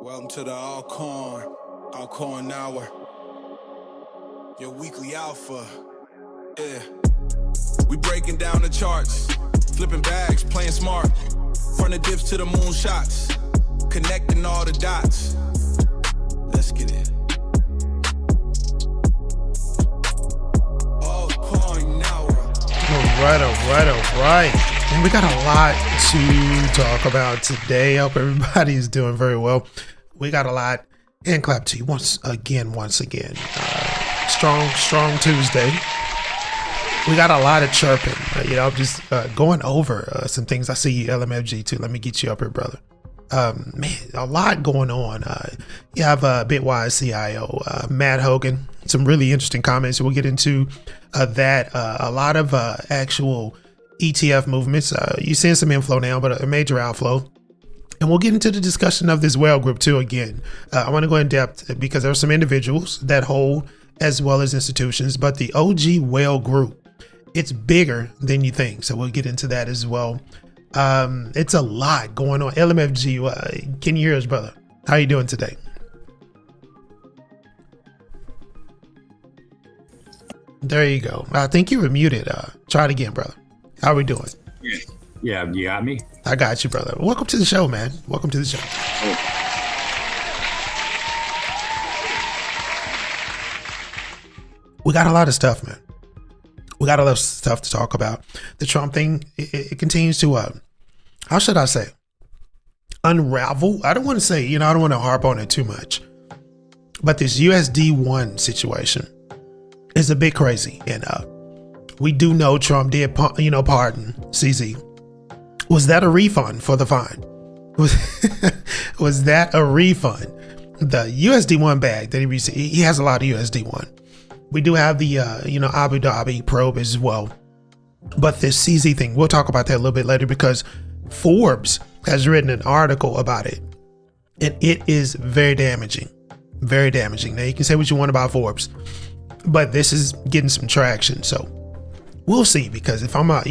Welcome to the Altcoin Hour, your weekly alpha. Yeah, we breaking down the charts, flipping bags, playing smart, from the dips to the moon shots, connecting all the dots. Let's get it. Altcoin Hour. All right. And we got a lot to talk about today. I hope everybody is doing very well. We got a lot, and clap to you once again. Strong Tuesday. We got a lot of chirping. I'm just going over some things. I see you, LMFG, too. Let me get you up here, brother. Man, a lot going on. You have Bitwise CIO, Matt Hogan, some really interesting comments. We'll get into that. A lot of actual ETF movements. You're seeing some inflow now, but a major outflow. And we'll get into the discussion of this whale group too again. I want to go in depth because there are some individuals that hold as well as institutions, but the OG whale group, it's bigger than you think. So we'll get into that as well. It's a lot going on. LMFG, can you hear us, brother? How you doing today? There you go. I think you were muted. Try it again, brother. How we doing? Yeah, you got me? I got you, brother. Welcome to the show, man. Welcome to the show. We got a lot of stuff, man. We got a lot of stuff to talk about. The Trump thing, it continues to, how should I say, unravel. I don't want to say, I don't want to harp on it too much. But this USD1 situation is a bit crazy. And we do know Trump did, pardon CZ. Was that a refund for the fine? Was that a refund? The USD1 bag that he received, he has a lot of USD1. We do have the, Abu Dhabi probe as well. But this CZ thing, we'll talk about that a little bit later because Forbes has written an article about it. And it is very damaging. Very damaging. Now, you can say what you want about Forbes, but this is getting some traction. So we'll see, because if I'm I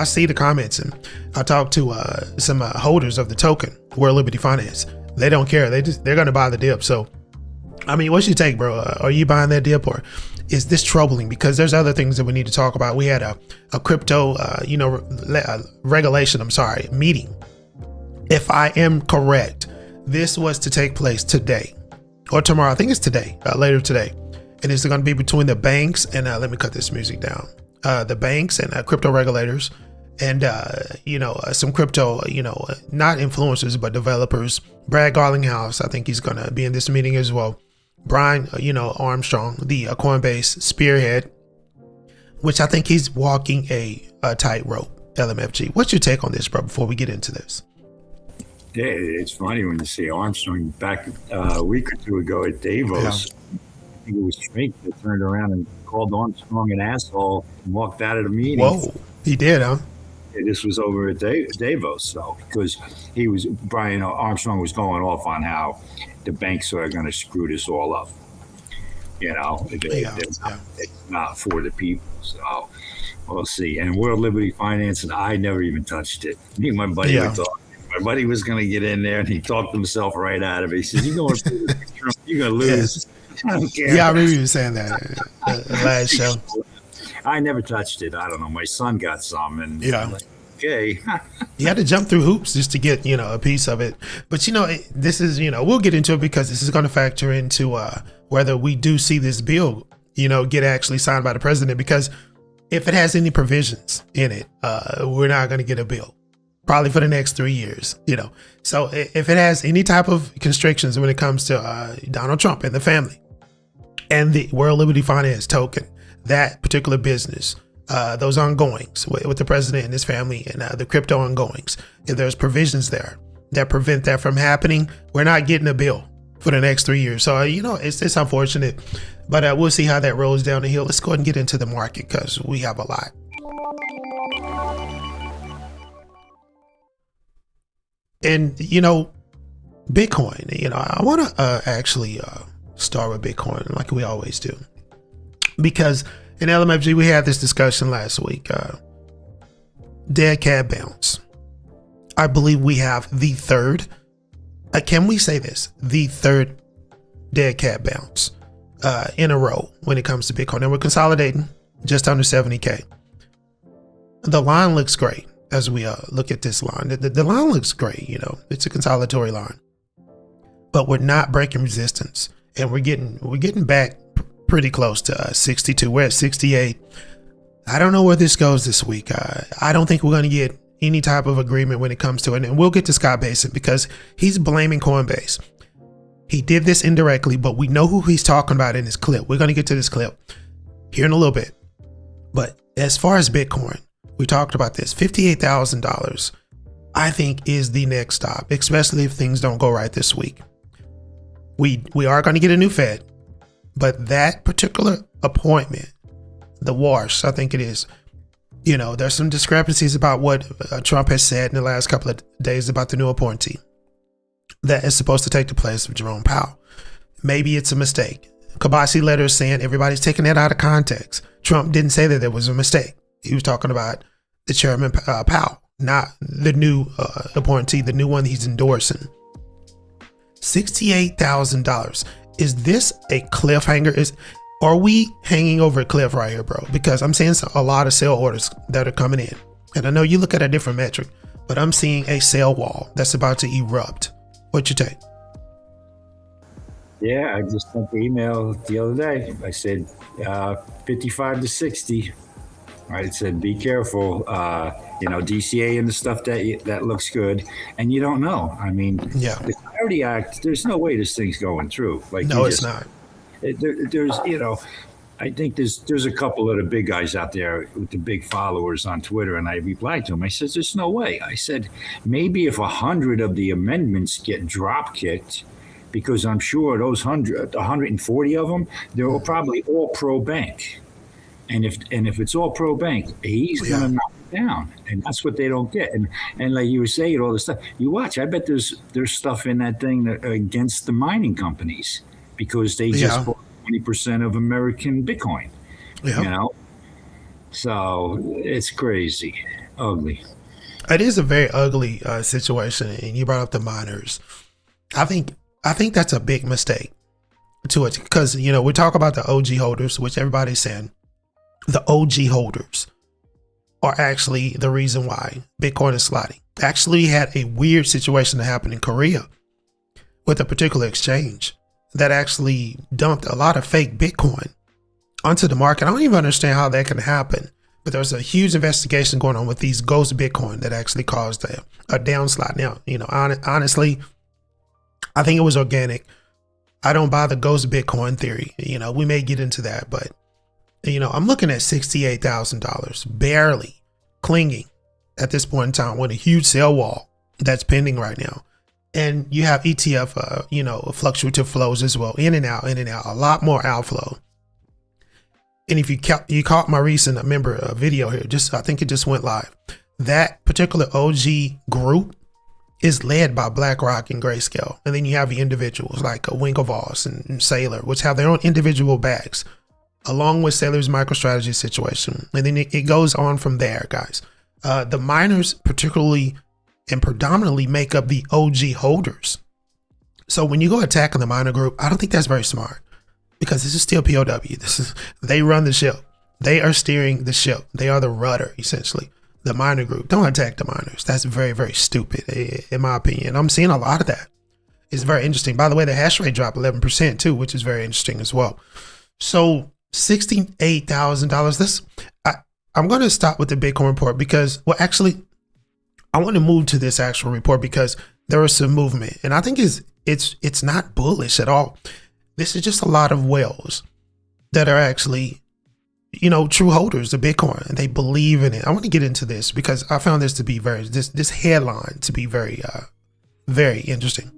see the comments and I talk to some holders of the token, World Liberty Finance. They don't care. They're going to buy the dip. So, I mean, what's your take, bro? Are you buying that dip, or is this troubling? Because there's other things that we need to talk about. We had a crypto, regulation, meeting. If I am correct, this was to take place today or tomorrow. I think it's today, later today. And it's going to be between the banks and let me cut this music down. The banks and crypto regulators and, some crypto, not influencers, but developers. Brad Garlinghouse, I think he's going to be in this meeting as well. Brian, Armstrong, the Coinbase spearhead, which I think he's walking a tightrope. LMFG, what's your take on this, bro, before we get into this? Yeah, it's funny when you see Armstrong back a week or two ago at Davos. Yeah. I think it was Trink that turned around and called Armstrong an asshole and walked out of the meeting. Whoa, he did, huh? Yeah, this was over at Davos, so because Brian Armstrong was going off on how the banks are going to screw this all up. It's not for the people. So we'll see. And World Liberty Finance, and I never even touched it. Me and my buddy were talking. My buddy was going to get in there, and he talked himself right out of it. He said, "You're going to lose." Yeah. I don't care. Yeah, I remember you saying that last show. I never touched it. I don't know. My son got some, and okay. You had to jump through hoops just to get, a piece of it. But, this is, we'll get into it because this is going to factor into whether we do see this bill, get actually signed by the president. Because if it has any provisions in it, we're not going to get a bill. Probably for the next 3 years, So if it has any type of constrictions when it comes to Donald Trump and the family and the World Liberty Finance token, that particular business, those ongoings with the president and his family and the crypto ongoings, if there's provisions there that prevent that from happening, we're not getting a bill for the next 3 years. So, it's unfortunate, but we'll see how that rolls down the hill. Let's go ahead and get into the market because we have a lot. And, Bitcoin, I want to actually start with Bitcoin like we always do, because in LMFG, we had this discussion last week. Dead cat bounce. I believe we have the third Can we say this? The third dead cat bounce in a row when it comes to Bitcoin. And we're consolidating just under 70K. The line looks great as we look at this line. The line looks great, you know, it's a consolidatory line. But we're not breaking resistance. And we're getting back pretty close to 62. We're at 68. I don't know where this goes this week. I don't think we're going to get any type of agreement when it comes to it. And we'll get to Scott Basin because he's blaming Coinbase. He did this indirectly, but we know who he's talking about in this clip. We're going to get to this clip here in a little bit. But as far as Bitcoin, we talked about this. $58,000, I think, is the next stop, especially if things don't go right this week. We are going to get a new Fed, but that particular appointment, the wash, I think it is, you know, there's some discrepancies about what Trump has said in the last couple of days about the new appointee that is supposed to take the place of Jerome Powell. Maybe it's a mistake. Kabasi letter is saying everybody's taking that out of context. Trump didn't say that there was a mistake. He was talking about the chairman Powell, not the new appointee, the new one he's endorsing. $68,000. Is this a cliffhanger? Are we hanging over a cliff right here, bro? Because I'm seeing a lot of sell orders that are coming in. And I know you look at a different metric, but I'm seeing a sell wall that's about to erupt. What you take? Yeah, I just sent the email the other day. I said 55 to 60. Right, it said be careful. You know, DCA and the stuff that looks good, and you don't know. I mean, yeah, the Clarity Act. There's no way this thing's going through. Like, no, it's not. There's, you know, I think there's a couple of the big guys out there with the big followers on Twitter, and I replied to them. I said, "There's no way." I said, maybe if 100 of the amendments get drop kicked, because I'm sure those 140 of them, they're probably all pro bank, and if it's all pro bank, he's gonna knock it down, and that's what they don't get. And like you were saying, all this stuff. You watch. I bet there's stuff in that thing that against the mining companies, because they just bought 20% of American Bitcoin, you know? So it's crazy, ugly. It is a very ugly situation. And you brought up the miners. I think that's a big mistake to it, because, you know, we talk about the OG holders, which everybody's saying the OG holders are actually the reason why Bitcoin is sliding. Actually had a weird situation that happened in Korea with a particular exchange that actually dumped a lot of fake Bitcoin onto the market. I don't even understand how that can happen, but there's a huge investigation going on with these ghost Bitcoin that actually caused a downslide. Now, you know, honestly, I think it was organic. I don't buy the ghost Bitcoin theory. You know, we may get into that, but, you know, I'm looking at $68,000, barely clinging at this point in time with a huge sell wall that's pending right now. And you have ETF, you know, fluctuative flows as well, in and out, a lot more outflow. And if you caught my recent video here, I think it just went live. That particular OG group is led by BlackRock and Grayscale. And then you have the individuals like Winklevoss and Saylor, which have their own individual bags, along with Saylor's MicroStrategy situation. And then it goes on from there, guys. The miners particularly and predominantly make up the OG holders. So when you go attacking the miner group, I don't think that's very smart, because this is still POW. They run the ship. They are steering the ship. They are the rudder, essentially. The miner group. Don't attack the miners. That's very, very stupid, in my opinion. I'm seeing a lot of that. It's very interesting. By the way, the hash rate dropped 11% too, which is very interesting as well. So $68,000. I'm going to stop with the Bitcoin report because, well, actually, I want to move to this actual report because there was some movement, and I think it's not bullish at all. This is just a lot of whales that are actually, you know, true holders of Bitcoin, and they believe in it. I want to get into this because I found this to be this headline to be very, very interesting.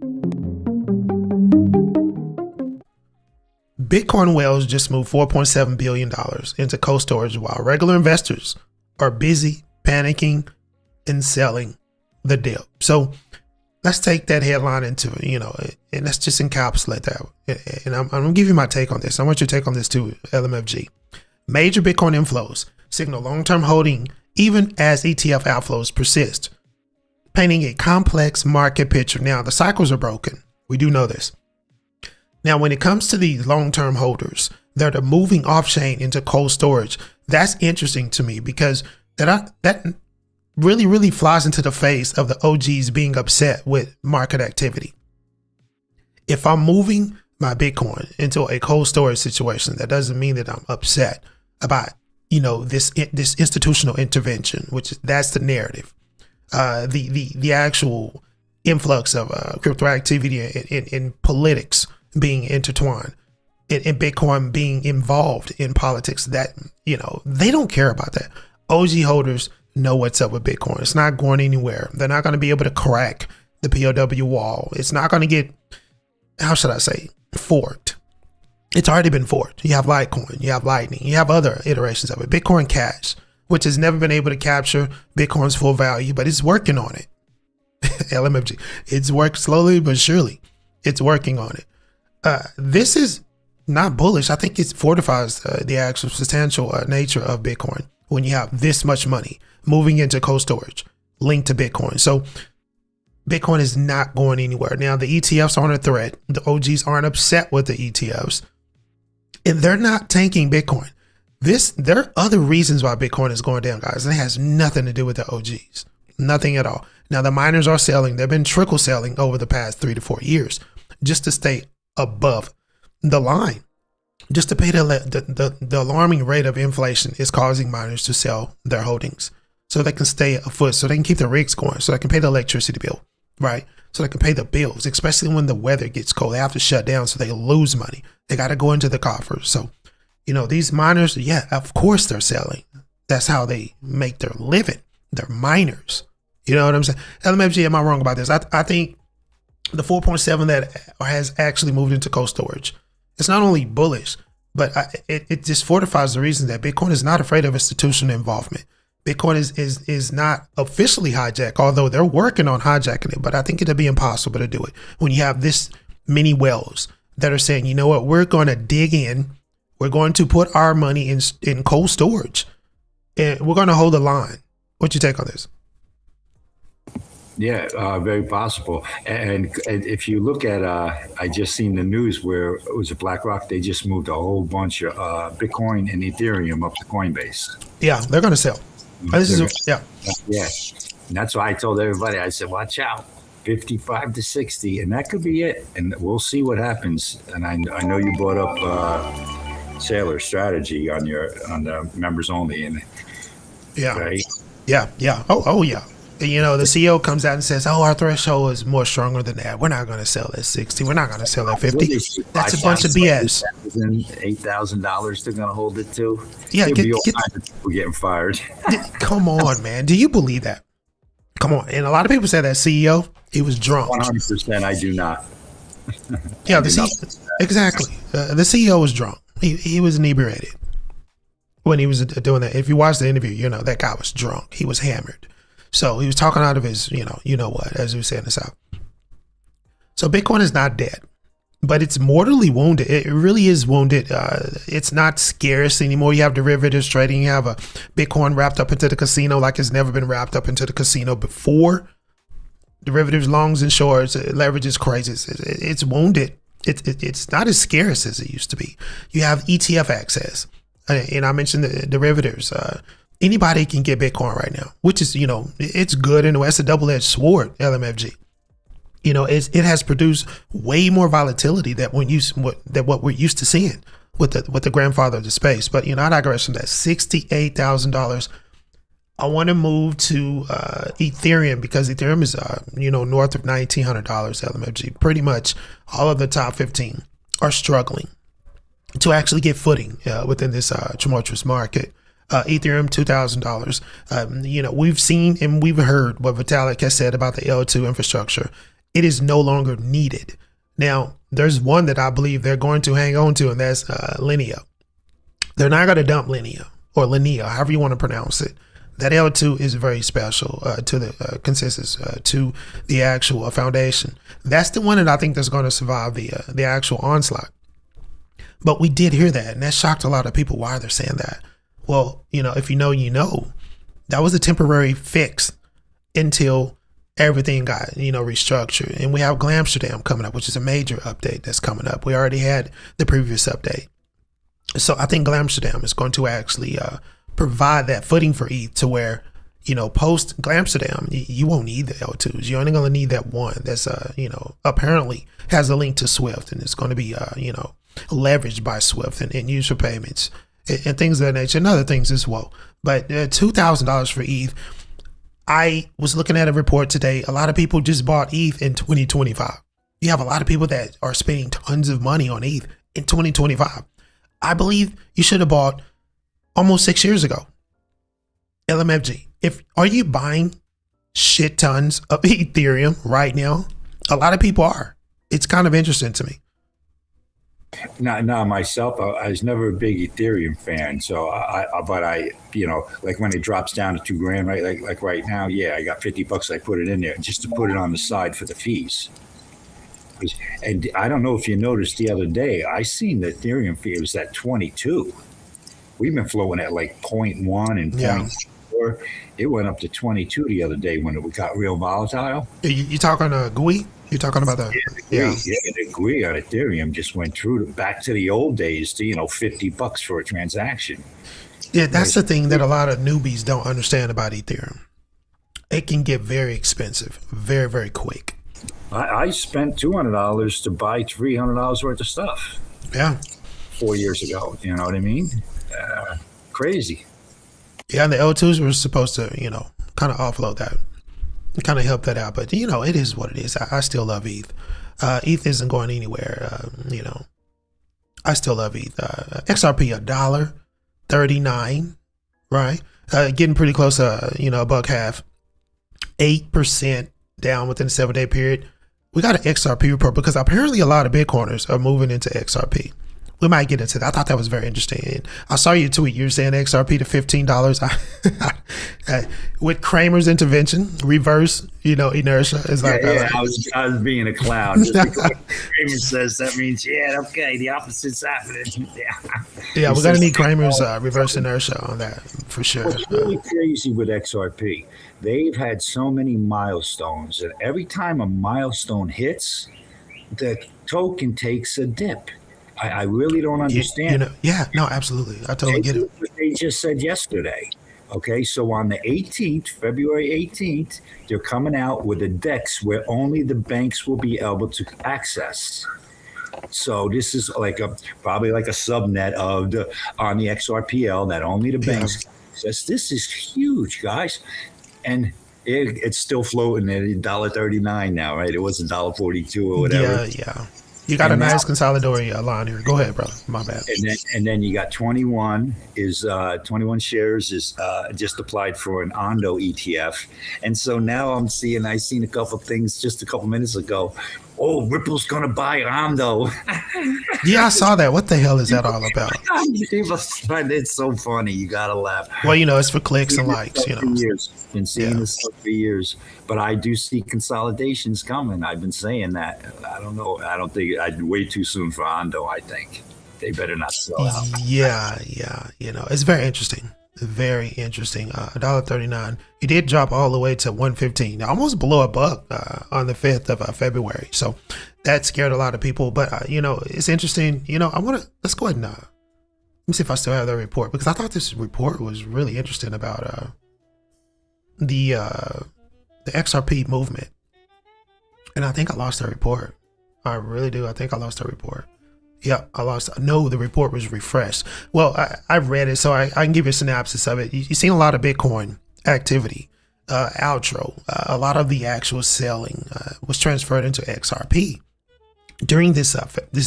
Bitcoin whales just moved $4.7 billion into cold storage while regular investors are busy panicking and selling the dip. So let's take that headline into, you know, and let's just encapsulate that. And I'm going to give you my take on this. I want your take on this too, LMFG. Major Bitcoin inflows signal long-term holding even as ETF outflows persist. painting a complex market picture. Now, the cycles are broken. We do know this. Now, when it comes to the long-term holders that are moving off-chain into cold storage, that's interesting to me because that really, really flies into the face of the OGs being upset with market activity. If I'm moving my Bitcoin into a cold storage situation, that doesn't mean that I'm upset about, this institutional intervention, that's the narrative. The actual influx of crypto activity in politics being intertwined, and Bitcoin being involved in politics, that, they don't care about that. OG holders know what's up with Bitcoin. It's not going anywhere. They're not going to be able to crack the POW wall. It's not going to get, how should I say, forked. It's already been forked. You have Litecoin, you have Lightning, you have other iterations of it. Bitcoin Cash, which has never been able to capture Bitcoin's full value, but it's working on it. LMFG. It's worked slowly but surely. It's working on it. This is not bullish. I think it fortifies the actual substantial nature of Bitcoin when you have this much money moving into cold storage linked to Bitcoin. So Bitcoin is not going anywhere. Now, the ETFs aren't a threat. The OGs aren't upset with the ETFs, and they're not tanking Bitcoin. There are other reasons why Bitcoin is going down, guys. And it has nothing to do with the OGs. Nothing at all. Now, the miners are selling. They've been trickle selling over the past 3 to 4 years just to stay above the line. Just to pay the alarming rate of inflation is causing miners to sell their holdings so they can stay afoot, so they can keep the rigs going, so they can pay the electricity bill, right? So they can pay the bills, especially when the weather gets cold. They have to shut down, so they lose money. They got to go into the coffers. So, these miners, yeah, of course they're selling. That's how they make their living. They're miners. You know what I'm saying? LMFG, am I wrong about this? I think the 4.7 that has actually moved into cold storage, it's not only bullish, but it just fortifies the reason that Bitcoin is not afraid of institutional involvement. Bitcoin is not officially hijacked, although they're working on hijacking it, but I think it'll be impossible to do it when you have this many whales that are saying, you know what, we're going to dig in, we're going to put our money in cold storage, and we're going to hold the line. What's your take on this? Yeah, very possible. And if you look at, I just seen the news where it was a BlackRock. They just moved a whole bunch of Bitcoin and Ethereum up to Coinbase. Yeah, they're going to sell. Yeah. And that's why I told everybody. I said, watch out, 55 to 60, and that could be it. And we'll see what happens. And I know you brought up Sailor strategy on the members only, and yeah, right? Yeah. Oh yeah. The CEO comes out and says, "Oh, our threshold is more stronger than that. We're not going to sell at 60. We're not going to sell at 50." That's a bunch of BS. $8,000 they're going to hold it to. Yeah, we're getting fired. Come on, man. Do you believe that? Come on. And a lot of people say that CEO, he was drunk. 100%. I do not. Yeah, exactly. The CEO was drunk. He was inebriated when he was doing that. If you watch the interview, that guy was drunk. He was hammered. So he was talking out of his, what, as we were saying this out. So Bitcoin is not dead, but it's mortally wounded. It really is wounded. It's not scarce anymore. You have derivatives trading. You have a Bitcoin wrapped up into the casino like it's never been wrapped up into the casino before. Derivatives, longs and shorts, leverage is crazy. It's wounded. It's not as scarce as it used to be. You have ETF access. And I mentioned the derivatives. Anybody can get Bitcoin right now, which is, it's good. And it's a double-edged sword, LMFG. It has produced way more volatility than what we're used to seeing with the grandfather of the space. But, I digress from that. $68,000. I want to move to Ethereum because Ethereum is, north of $1,900 LMFG. Pretty much all of the top 15 are struggling to actually get footing within this tumultuous market. Ethereum, $2,000. We've seen and we've heard what Vitalik has said about the L2 infrastructure. It is no longer needed. Now, there's one that I believe they're going to hang on to, and that's Linea. They're not going to dump Linea or Linea, however you want to pronounce it. That L2 is very special to the consensus, to the actual foundation. That's the one that I think that's going to survive the actual onslaught. But we did hear that, and that shocked a lot of people. Why they're saying that? Well, if you know, that was a temporary fix until everything got, restructured. And we have Glamsterdam coming up, which is a major update that's coming up. We already had the previous update. So I think Glamsterdam is going to actually provide that footing for ETH to where, post Glamsterdam, you won't need the L2s. You're only going to need that one that's, apparently has a link to Swift, and it's going to be, leveraged by Swift and used for payments and things of that nature and other things as well. But $2,000 for ETH. I was looking at a report today. A lot of people just bought ETH in 2025. You have a lot of people that are spending tons of money on ETH in 2025. I believe you should have bought almost 6 years ago. LMFG. Are you buying shit tons of Ethereum right now? A lot of people are. It's kind of interesting to me. Now myself, I was never a big Ethereum fan. So but like when it drops down to $2,000, right? Like right now, yeah, I got $50. I put it in there just to put it on the side for the fees. And I don't know if you noticed the other day, I seen the Ethereum fee, it was at 22. We've been flowing at like 0.1 and 0.4. It went up to 22 the other day when it got real volatile. You talking GUI? You're talking about the the GUI on Ethereum just went through back to the old days to $50 for a transaction. Yeah, that's the thing that a lot of newbies don't understand about Ethereum. It can get very expensive, very, very quick. I spent $200 to buy $300 worth of stuff. Yeah. 4 years ago. You know what I mean? Crazy. Yeah, and the L2s were supposed to, kind of offload that, kind of help that out. But, it is what it is. I still love ETH. ETH isn't going anywhere. I still love ETH. XRP, $1.39, right? Getting pretty close to, $1.50. 8% down within a 7-day period. We got an XRP report because apparently a lot of Bitcoiners are moving into XRP. We might get into that. I thought that was very interesting. And I saw your tweet. You're saying XRP to $15. With Kramer's intervention, reverse, inertia. It's like, I was being a clown. Just because Kramer says that means, okay, the opposite's happening. Yeah, we're going to need Kramer's reverse inertia on that for sure. What's really crazy with XRP, they've had so many milestones, and every time a milestone hits, the token takes a dip. I really don't understand. No, absolutely. I totally get it. What they just said yesterday. Okay, so on the 18th, February 18th, they're coming out with a DEX where only the banks will be able to access. So this is probably like a subnet on the XRPL that only the banks can access. This is huge, guys. And it's still floating at $1.39 now, right? It was $1.42 or whatever. Yeah. You got a nice consolidatory line here. Go ahead, brother. My bad. And then you got 21 shares is just applied for an Ondo ETF. And so now I seen a couple of things just a couple minutes ago. Oh, Ripple's going to buy Ondo. Yeah, I saw that. What the hell is that all about? People find it so funny. You got to laugh. Well, it's for clicks and likes, Been seeing this for years. But I do see consolidations coming. I've been saying that. I don't know. I don't think I'd way too soon for Ondo, I think. They better not sell out. Yeah. It's very interesting. Very interesting. $1.39. It did drop all the way to $1.15. Almost below $1 on the 5th of February. So that scared a lot of people. But it's interesting. Let's go ahead and let me see if I still have that report, because I thought this report was really interesting about the XRP movement. And I think I lost that report. I really do. I think I lost that report. Yeah, I lost. No, the report was refreshed. Well, I read it, so I can give you a synopsis of it. You've seen a lot of Bitcoin activity. Outro. A lot of the actual selling was transferred into XRP during this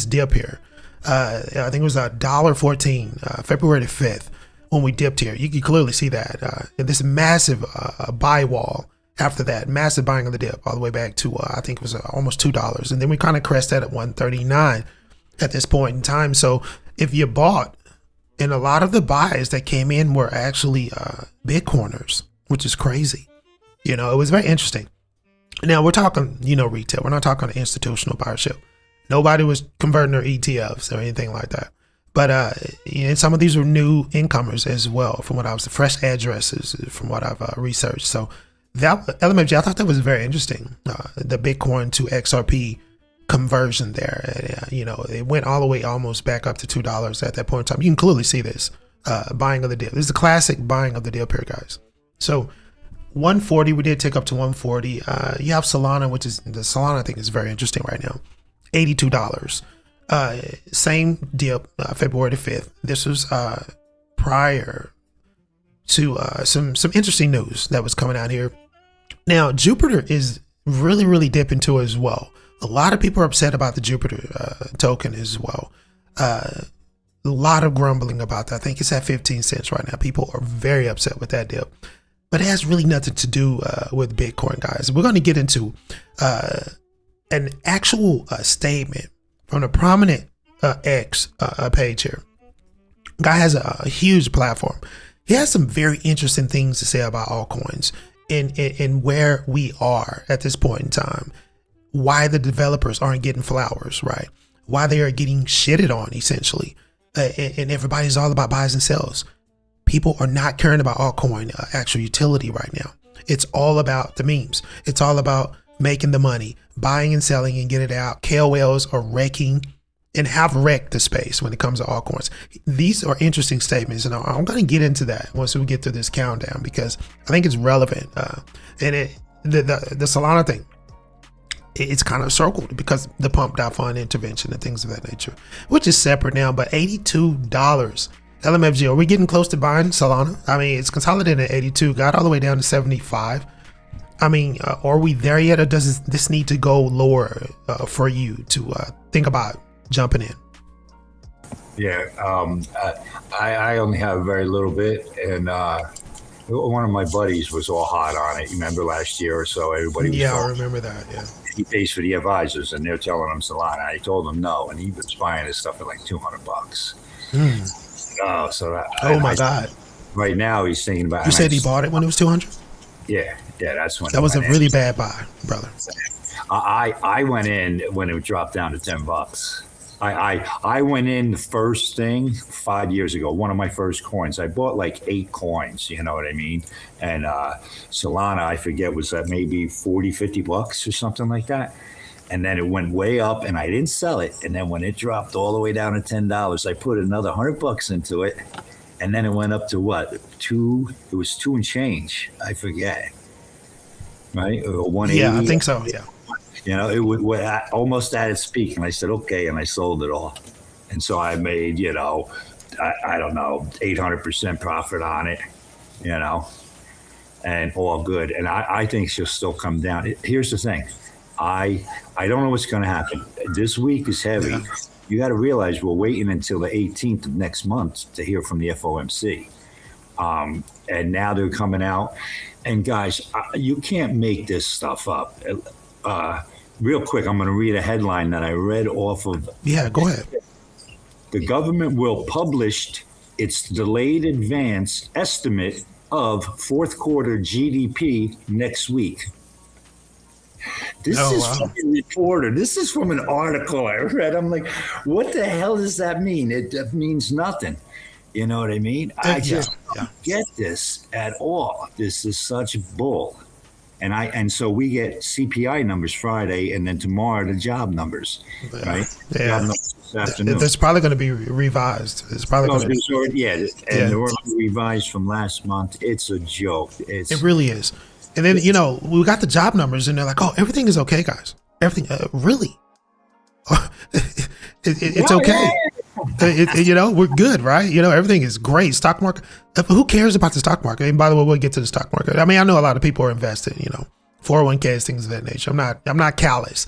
dip here. I think it was $1.14, February the 5th, when we dipped here. You can clearly see that. This massive buy wall. After that, massive buying of the dip all the way back to I think it was almost $2, and then we kind of crested at $1.39 at this point in time. So if you bought, and a lot of the buys that came in were actually Bitcoiners, which is crazy. It was very interesting. Now we're talking, retail. We're not talking institutional buyership. Nobody was converting their ETFs or anything like that. But some of these were new incomers as well, from what I was, fresh addresses, from what I've researched. So that LMFG, I thought that was very interesting. The Bitcoin to XRP conversion there. You know, it went all the way almost back up to $2 at that point in time. You can clearly see this buying of the deal. This is the classic buying of the deal pair, guys. So 140, we did take up to 140. You have Solana, which is the Solana thing is very interesting right now. $82. Same deal, February the 5th. This was prior to some interesting news that was coming out here. Now, Jupiter is really dipping into it as well. A lot of people are upset about the Jupiter token as well. A lot of grumbling about that. I think it's at 15 cents right now. People are very upset with that deal. But it has really nothing to do with Bitcoin, guys. We're going to get into an actual statement from a prominent X page here. Guy has a huge platform. He has some very interesting things to say about altcoins and where we are at this point in time. Why the developers aren't getting flowers, right? Why they are getting shitted on, essentially. And everybody's all about buys and sells. People are not caring about altcoin actual utility right now. It's all about the memes. It's all about making the money, buying and selling and get it out. KOLs are wrecking and have wrecked the space when it comes to altcoins. These are interesting statements, and I'm going to get into that once we get through this countdown because I think it's relevant. And the Solana thing, it's kind of circled because the pump.fund intervention and things of that nature, which is separate now, but $82. LMFG, are we getting close to buying Solana? I mean, it's consolidated at 82, got all the way down to 75. I mean, are we there yet, or does this need to go lower for you to think about jumping in? Yeah, I only have very little bit, and one of my buddies was all hot on it. You remember last year or so, everybody was I remember that, yeah. He pays for the advisors, and they're telling him Solana. I told him no, and he was buying his stuff at like $200. Oh, so my God! Right now, he's thinking about. You said he bought it when it was 200. Yeah, that's when. That was a really bad buy, brother. I went in when it dropped down to $10. I went in the first thing 5 years ago. One of my first coins. I bought like 8 coins. You know what I mean? And Solana, I forget, was that maybe $40-$50 or something like that. And then it went way up, and I didn't sell it. And then when it dropped all the way down to $10, I put another $100 into it, and then it went up to what? It was 2 and change. I forget. Right? Or 180. Yeah, I think so. Yeah. You know, it was almost at its peak, and I said okay, and I sold it all, and so I made I don't know 800% profit on it, and all good. And I think she'll still come down. Here's the thing. I don't know what's going to happen. This week is heavy. Yeah. You got to realize we're waiting until the 18th of next month to hear from the FOMC. And now they're coming out. And guys, you can't make this stuff up. Real quick, I'm going to read a headline that I read off of. Yeah, go ahead. The government will publish its delayed advance estimate of fourth quarter GDP next week. This is from a reporter. This is from an article I read. I'm like, what the hell does that mean? It means nothing. You know what I mean? I just don't get this at all. This is such bull. And so we get CPI numbers Friday, and then tomorrow the job numbers, right? Yeah. Job numbers this afternoon. It's probably going to be revised. It's probably going to be. And they're revised from last month. It's a joke. It really is. And then, we got the job numbers, and they're like, oh, everything is okay, guys. Everything, really? It's okay. We're good, right? Everything is great. Stock market. Who cares about the stock market? And by the way, we'll get to the stock market. I mean, I know a lot of people are invested, 401ks, things of that nature. I'm not callous,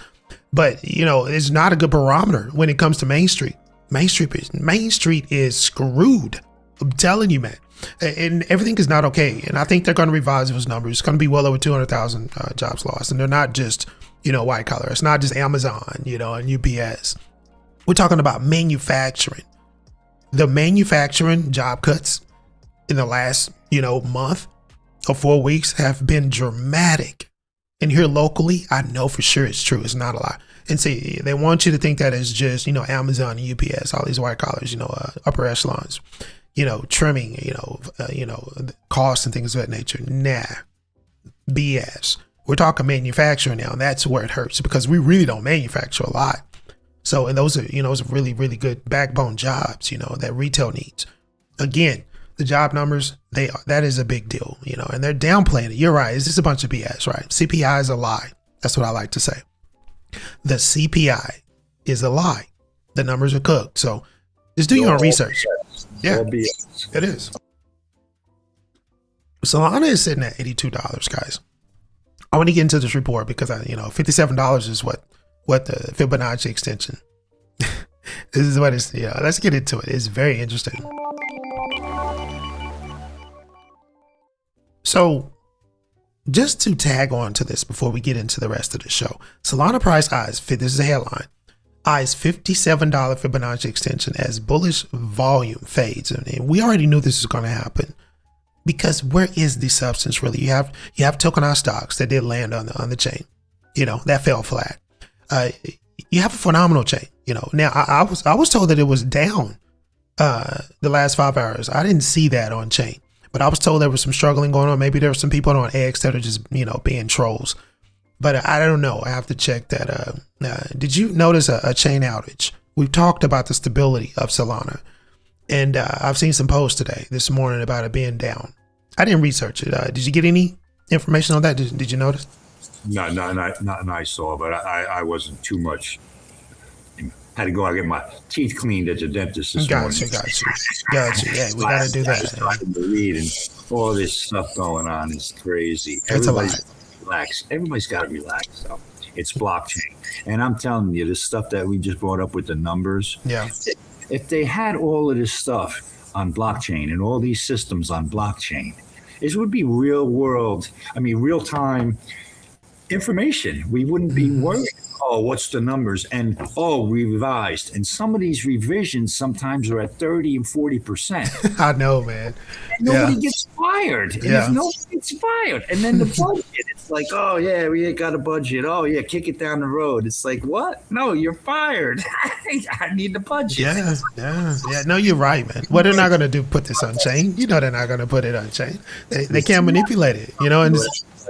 but it's not a good barometer when it comes to Main Street. Main Street is screwed. I'm telling you, man. And everything is not okay. And I think they're going to revise those numbers. It's going to be well over 200,000 jobs lost. And they're not just, white collar. It's not just Amazon, and UPS. We're talking about manufacturing. The manufacturing job cuts in the last, month or 4 weeks have been dramatic. And here locally, I know for sure it's true. It's not a lot. And see, they want you to think that it's just, Amazon and UPS, all these white collars, upper echelons. Trimming, costs and things of that nature. Nah, BS. We're talking manufacturing now, and that's where it hurts because we really don't manufacture a lot. So, and those are, those are really, really good backbone jobs, that retail needs. Again, the job numbers, that is a big deal, and they're downplaying it. You're right. It's just a bunch of BS, right? CPI is a lie. That's what I like to say. The CPI is a lie. The numbers are cooked. So just do your own research. Yeah, it is. Solana is sitting at $82, guys. I want to get into this report because $57 is what the Fibonacci extension. This is what it's, let's get into it. It's very interesting. So just to tag on to this before we get into the rest of the show, Solana price eyes, this is a headline, eyes $57 Fibonacci extension as bullish volume fades. And we already knew this was going to happen because where is the substance really? You have tokenized stocks that did land on the chain, that fell flat. You have a phenomenal chain, Now I was told that it was down the last 5 hours. I didn't see that on chain. But I was told there was some struggling going on. Maybe there were some people on X that are just, being trolls. But I don't know. I have to check that. Did you notice a chain outage? We've talked about the stability of Solana. And I've seen some posts this morning about it being down. I didn't research it. Did you get any information on that? Did you notice? No, I saw, but I wasn't too much. Had to go out and get my teeth cleaned at the dentist this morning. Got you. Yeah, we got to do that. Starting to read and all this stuff going on is crazy. It's a lot. Relax. Everybody's got to relax. So it's blockchain. And I'm telling you, this stuff that we just brought up with the numbers. Yeah. If they had all of this stuff on blockchain and all these systems on blockchain, it would be real time information. We wouldn't be worried. Oh, what's the numbers? And we revised. And some of these revisions sometimes are at 30 and 40%. I know, man. And nobody gets fired. And if nobody gets fired, and then the budget, it's like, oh yeah, we ain't got a budget. Oh yeah, kick it down the road. It's like, what? No, you're fired. I need the budget. Yeah. No, you're right, man. What they're not going to do, put this on chain. They're not going to put it on chain. They can't manipulate it. And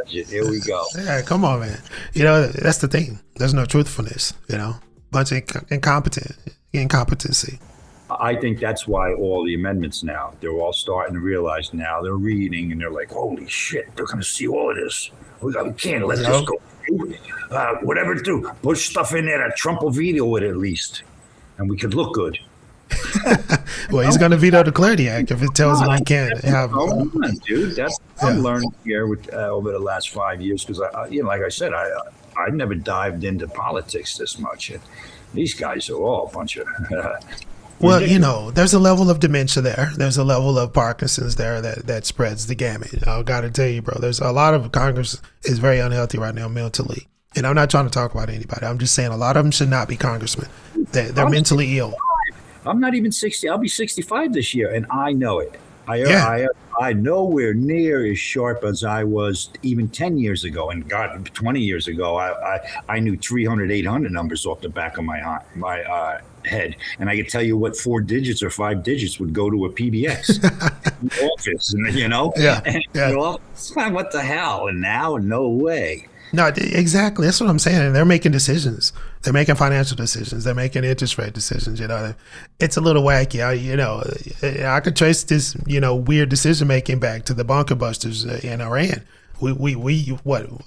here we go. Yeah, come on, man. That's the thing. There's no truthfulness. Bunch of incompetency. I think that's why all the amendments now, they're all starting to realize now. They're reading and they're like, holy shit, they're going to see all of this. We can't let this go through. Whatever to do, push stuff in there that Trump will veto it at least, and we could look good. Well, he's going to veto the Clarity Act if it tells him he can't have. Dude, that's what I'm learning here with over the last 5 years because like I said, I've never dived into politics this much. And these guys are all a bunch of. Well, there's a level of dementia there. There's a level of Parkinson's there that spreads the gamut. I got to tell you, bro, there's a lot of Congress is very unhealthy right now mentally. And I'm not trying to talk about anybody. I'm just saying a lot of them should not be congressmen. They're mentally ill. I'm not even 60. I'll be 65 this year, and I know it. I nowhere near as sharp as I was even 10 years ago. And God, 20 years ago, I knew 300, 800 numbers off the back of my head. And I could tell you what 4 digits or 5 digits would go to a PBX office, And, what the hell? And now, no way. No, exactly. That's what I'm saying. And they're making decisions. They're making financial decisions. They're making interest rate decisions. It's a little wacky. I could trace this, weird decision making back to the bunker busters in Iran. We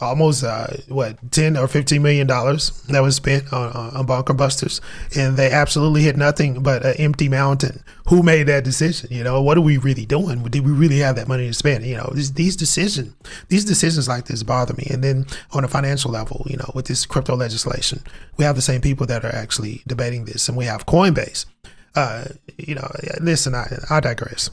almost 10 or $15 million that was spent on bunker busters, and they absolutely hit nothing but an empty mountain. Who made that decision? What are we really doing? Did we really have that money to spend? These decisions like this bother me. And then on a financial level, with this crypto legislation, we have the same people that are actually debating this, and we have Coinbase. Listen, I digress.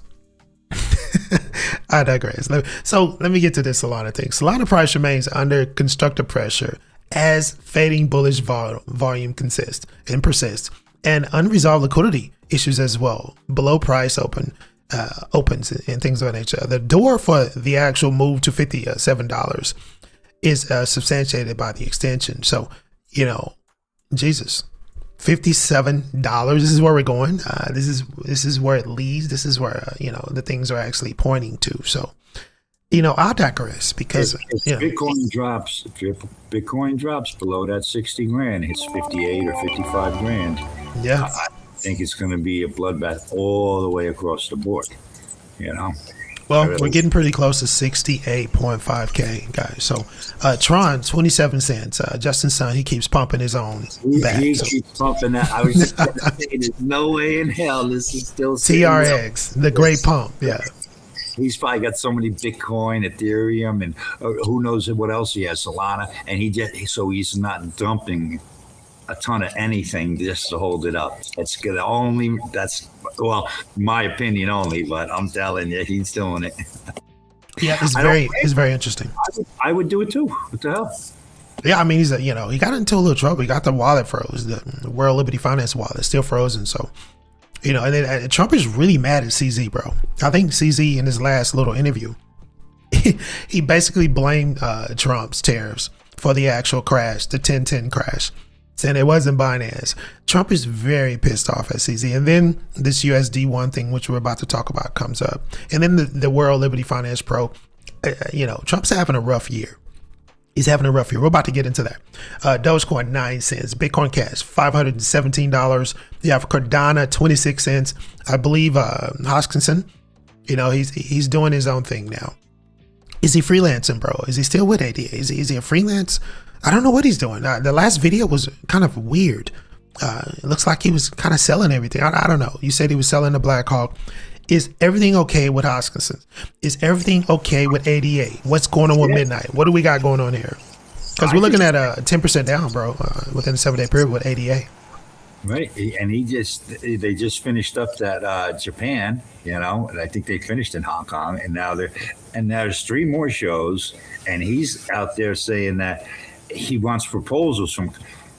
I digress. So let me get to this Solana thing. Solana price remains under constructive pressure as fading bullish volume persists, and unresolved liquidity issues as well. Below price opens and things of that nature. The door for the actual move to $57 is substantiated by the extension. So, Jesus. $57. This is where we're going. This is where it leads. This is where the things are actually pointing to. So I'll digress because if Bitcoin drops below that 60 grand, hits 58 or 55 grand. Yeah. I think it's going to be a bloodbath all the way across the board. Well, we're getting pretty close to 68.5K, guys. So, Tron, 27 cents. Justin Sun, he keeps pumping his own back. He keeps pumping that. I was just going to say, there's no way in hell this is still TRX, the great pump. Yeah. He's probably got so many Bitcoin, Ethereum, and who knows what else he has, Solana, and he's not dumping a ton of anything just to hold it up. That's my opinion only, but I'm telling you, he's doing it. Yeah, it's very interesting. I would do it too. What the hell? Yeah, I mean, he got into a little trouble. He got the wallet froze, the World Liberty Finance wallet, still frozen. So, and then Trump is really mad at CZ, bro. I think CZ in his last little interview, he basically blamed Trump's tariffs for the actual crash, the 1010 crash, saying it wasn't Binance. Trump is very pissed off at CZ. And then this USD1 thing, which we're about to talk about, comes up. And then the World Liberty Finance Pro, Trump's having a rough year. He's having a rough year. We're about to get into that. Dogecoin, 9 cents. Bitcoin Cash, $517. You have Cardano, 26 cents. I believe Hoskinson, he's doing his own thing now. Is he freelancing, bro? Is he still with ADA? Is he a freelance? I don't know what he's doing. The last video was kind of weird. It looks like he was kind of selling everything. I don't know. You said he was selling the Black Hawk. Is everything okay with Hoskinson? Is everything okay with ADA? What's going on with Midnight? What do we got going on here? Because we're looking at a 10% down, bro, within a 7-day period with ADA. Right, and they just finished up that Japan, and I think they finished in Hong Kong, and now there's 3 more shows, and he's out there saying that he wants proposals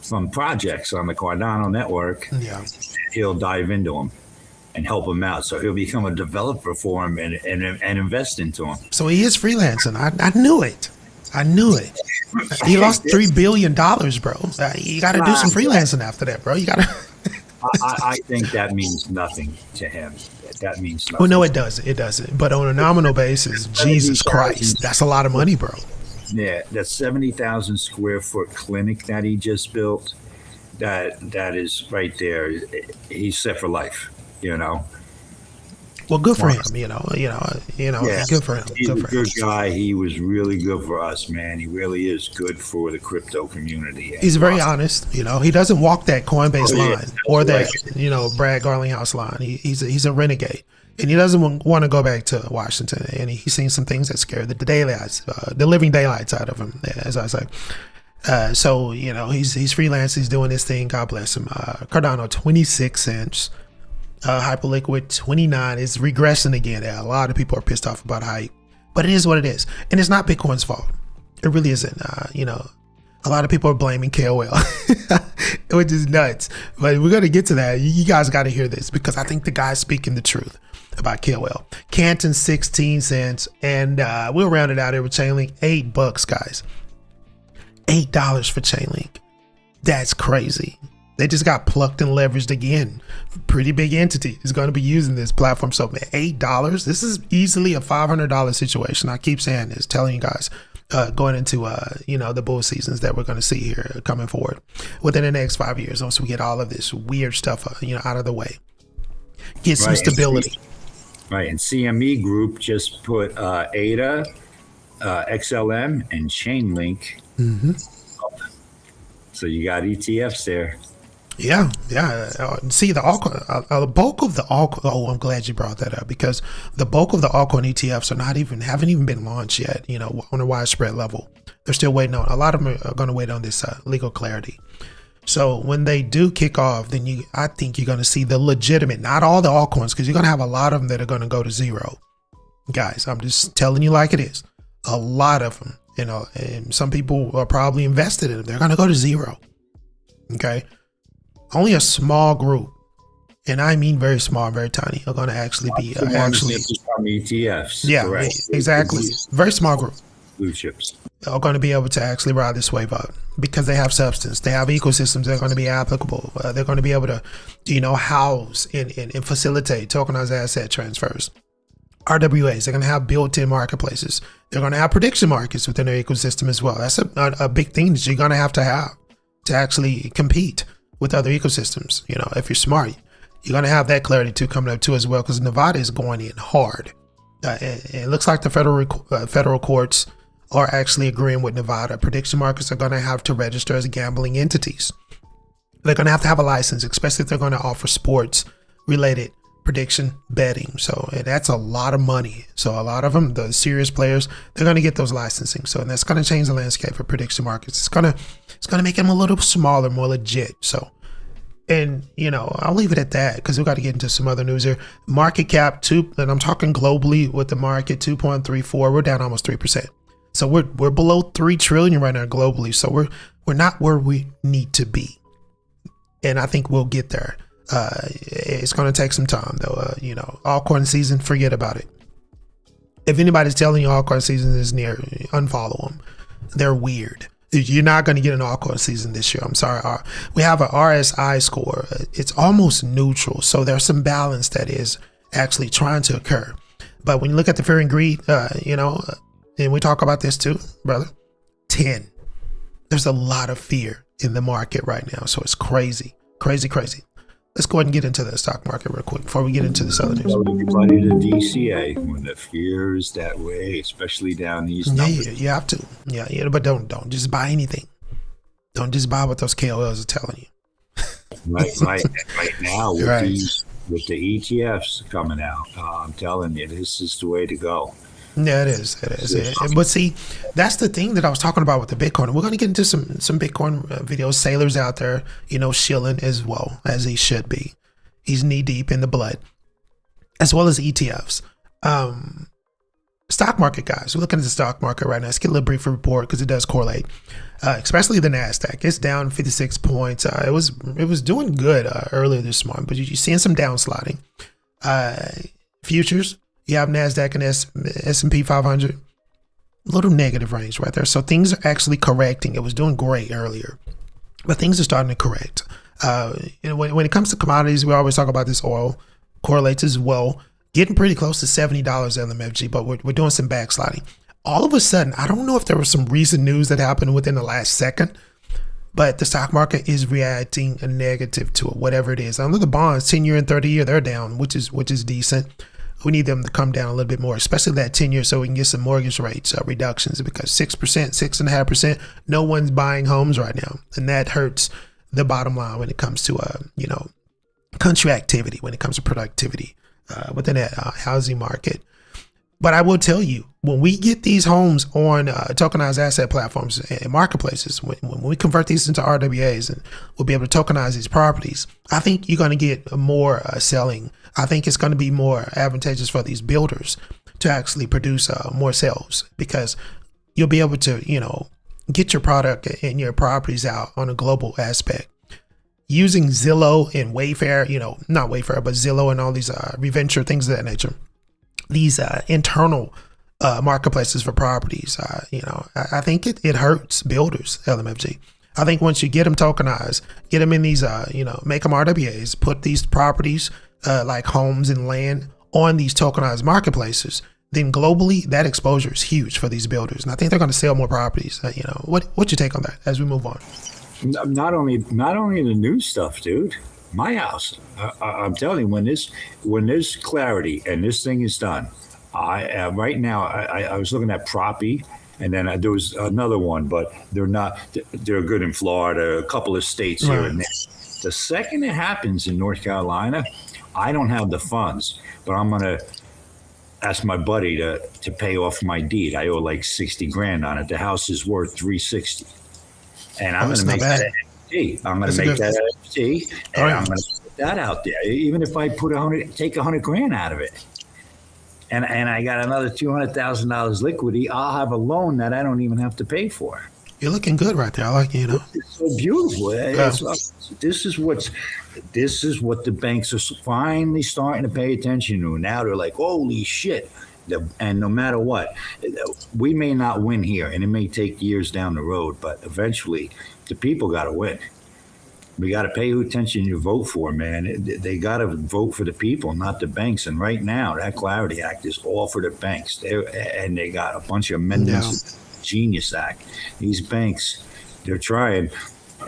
from projects on the Cardano network. Yeah, he'll dive into them and help him out, so he'll become a developer for him and invest into him. So he is freelancing. I knew it. He lost $3 billion, bro. You got to do some freelancing after that, bro. You got to. I think that means nothing to him. That means nothing. Well, no, it doesn't. It doesn't. But on a nominal basis, Jesus Christ, that's a lot of money, bro. Yeah, that 70,000 square foot clinic that he just built, that is right there. He's set for life. Well, good for him. Yeah, good for him. He's a good guy. He was really good for us, man. He really is good for the crypto community. He's very honest. He doesn't walk that Coinbase line or that Brad Garlinghouse line. He's a renegade, and he doesn't want to go back to Washington. And he's seen some things that scare the living daylights out of him, as I say. So he's freelance. He's doing his thing. God bless him. Cardano, 26 cents. Hyperliquid 29 is regressing again. Yeah, a lot of people are pissed off about hype, but it is what it is, and it's not Bitcoin's fault. It really isn't. A lot of people are blaming KOL, which is nuts. But we're gonna get to that. You guys got to hear this because I think the guy's speaking the truth about KOL. Canton, 16 cents, and we'll round it out here with Chainlink, $8, guys. $8 for Chainlink. That's crazy. They just got plucked and leveraged again. Pretty big entity is going to be using this platform. So, man, $8. This is easily a $500 situation. I keep saying this, telling you guys, going into the bull seasons that we're going to see here coming forward within the next 5 years. Once we get all of this weird stuff, out of the way, get some stability. Right, and CME Group just put ADA, XLM, and Chainlink up. So you got ETFs there. Yeah. See, the bulk of the altcoin. Oh, I'm glad you brought that up because the bulk of the altcoin ETFs haven't even been launched yet. On a widespread level, they're still waiting on. A lot of them are going to wait on this legal clarity. So when they do kick off, then I think you're going to see the legitimate, not all the altcoins, because you're going to have a lot of them that are going to go to zero. Guys, I'm just telling you like it is. A lot of them, and some people are probably invested in them. They're going to go to zero. Okay. Only a small group, and I mean very small, very tiny, are going to actually be ETFs. Yeah, correct. Exactly. Very small group. Blue chips are going to be able to actually ride this wave up because they have substance. They have ecosystems that are going to be applicable. They're going to be able to, house and facilitate tokenized asset transfers. RWAs. They're going to have built-in marketplaces. They're going to have prediction markets within their ecosystem as well. That's a big thing that you're going to have to actually compete with other ecosystems. You know, if you're smart, you're going to have that clarity too coming up too as well, because Nevada is going in hard. It looks like the federal courts are actually agreeing with Nevada. Prediction markets are going to have to register as gambling entities. They're going to have a license, especially if they're going to offer sports related prediction betting. So that's a lot of money. So a lot of them, the serious players, they're going to get those licensing. So and that's going to change the landscape for prediction markets. It's going to make them a little smaller, more legit. So, and you know, I'll leave it at that because we've got to get into some other news here. Market cap and I'm talking globally with the market 2.34. We're down almost 3%. So we're below 3 trillion right now globally. So we're not where we need to be. And I think we'll get there. It's going to take some time though. You know, altcoin season, forget about it. If anybody's telling you altcoin season is near, unfollow them. They're weird. You're not going to get an altcoin season this year. I'm sorry. We have an RSI score. It's almost neutral. So there's some balance that is actually trying to occur. But when you look at the fear and greed, you know, and we talk about this too, brother, 10. There's a lot of fear in the market right now. So it's crazy. Let's go ahead and get into the stock market real quick before we get into this other news. Everybody to DCA when the fear is that way, especially down these numbers. Yeah, you have to. Yeah, but don't just buy anything. Don't just buy what those KOLs are telling you. Right now with Right. with the ETFs coming out, I'm telling you, this is the way to go. Yeah, it is. But see, that's the thing that I was talking about with the Bitcoin. We're going to get into some Bitcoin videos. Sailor's out there, you know, shilling as well as he should be. He's knee deep in the blood, as well as ETFs. Stock market, guys. We're looking at the stock market right now. Let's get a little brief report because it does correlate, especially the NASDAQ. It's down 56 points. It was doing good earlier this month, but you're seeing some downsliding. Futures. You have NASDAQ and S&P 500, a little negative range right there. So things are actually correcting. It was doing great earlier, but things are starting to correct. You know, when it comes to commodities, we always talk about this. Oil correlates as well, getting pretty close to $70 LMFG, but we're doing some backsliding. All of a sudden, I don't know if there was some recent news that happened within the last second, but the stock market is reacting a negative to it, whatever it is. Under the bonds, 10-year and 30-year, they're down, which is decent. We need them to come down a little bit more, especially that 10-year, so we can get some mortgage rates reductions, because 6%, 6.5%, no one's buying homes right now. And that hurts the bottom line when it comes to, you know, country activity, when it comes to productivity within that housing market. But I will tell you, when we get these homes on tokenized asset platforms and marketplaces, when we convert these into RWAs and we'll be able to tokenize these properties, I think you're going to get more selling. I think it's going to be more advantageous for these builders to actually produce more sales, because you'll be able to, you know, get your product and your properties out on a global aspect. Using Zillow and Wayfair, you know, not Wayfair, but Zillow and all these Reventure, things of that nature. These internal marketplaces for properties, you know, I think it hurts builders, LMFG. I think once you get them tokenized, get them in these, you know, make them RWAs, put these properties like homes and land on these tokenized marketplaces, then globally that exposure is huge for these builders. And I think they're going to sell more properties. You know, what's your take on that as we move on? Not only the new stuff, dude. My house, I'm telling you, when there's clarity and this thing is done, right now I was looking at Proppy, and then there was another one, but they're good in Florida, a couple of states here and there. The second it happens in North Carolina, I don't have the funds, but I'm gonna ask my buddy to pay off my deed. I owe like $60,000 on it. The house is worth $360,000, and I'm gonna make that. I'm going to make that NFT, and I'm going to put that out there. Even if I put take $100,000 out of it, and I got another $200,000 liquidity, I'll have a loan that I don't even have to pay for. You're looking good right there. I like, you know. It's so beautiful. This is what the banks are finally starting to pay attention to. Now they're like, holy shit. And no matter what, we may not win here, and it may take years down the road, but eventually the people got to win. We got to pay attention you vote for, man. They got to vote for the people, not the banks. And right now, that Clarity Act is all for the banks. They got a bunch of amendments to the Genius Act. These banks, they're trying,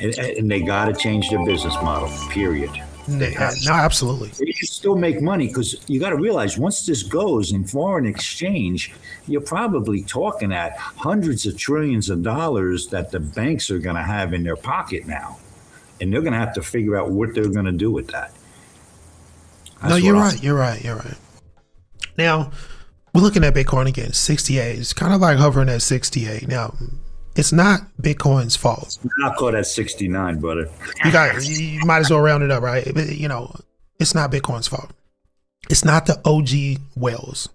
and they got to change their business model, period. No, absolutely. They can still make money, because you got to realize once this goes in foreign exchange, you're probably talking at hundreds of trillions of dollars that the banks are going to have in their pocket now. And they're going to have to figure out what they're going to do with that. No, you're right. You're right. Now, we're looking at Bitcoin again, 68. It's kind of like hovering at 68. Now, it's not Bitcoin's fault. I'll call that 69, brother. You might as well round it up, right? But, it's not Bitcoin's fault. It's not the OG whales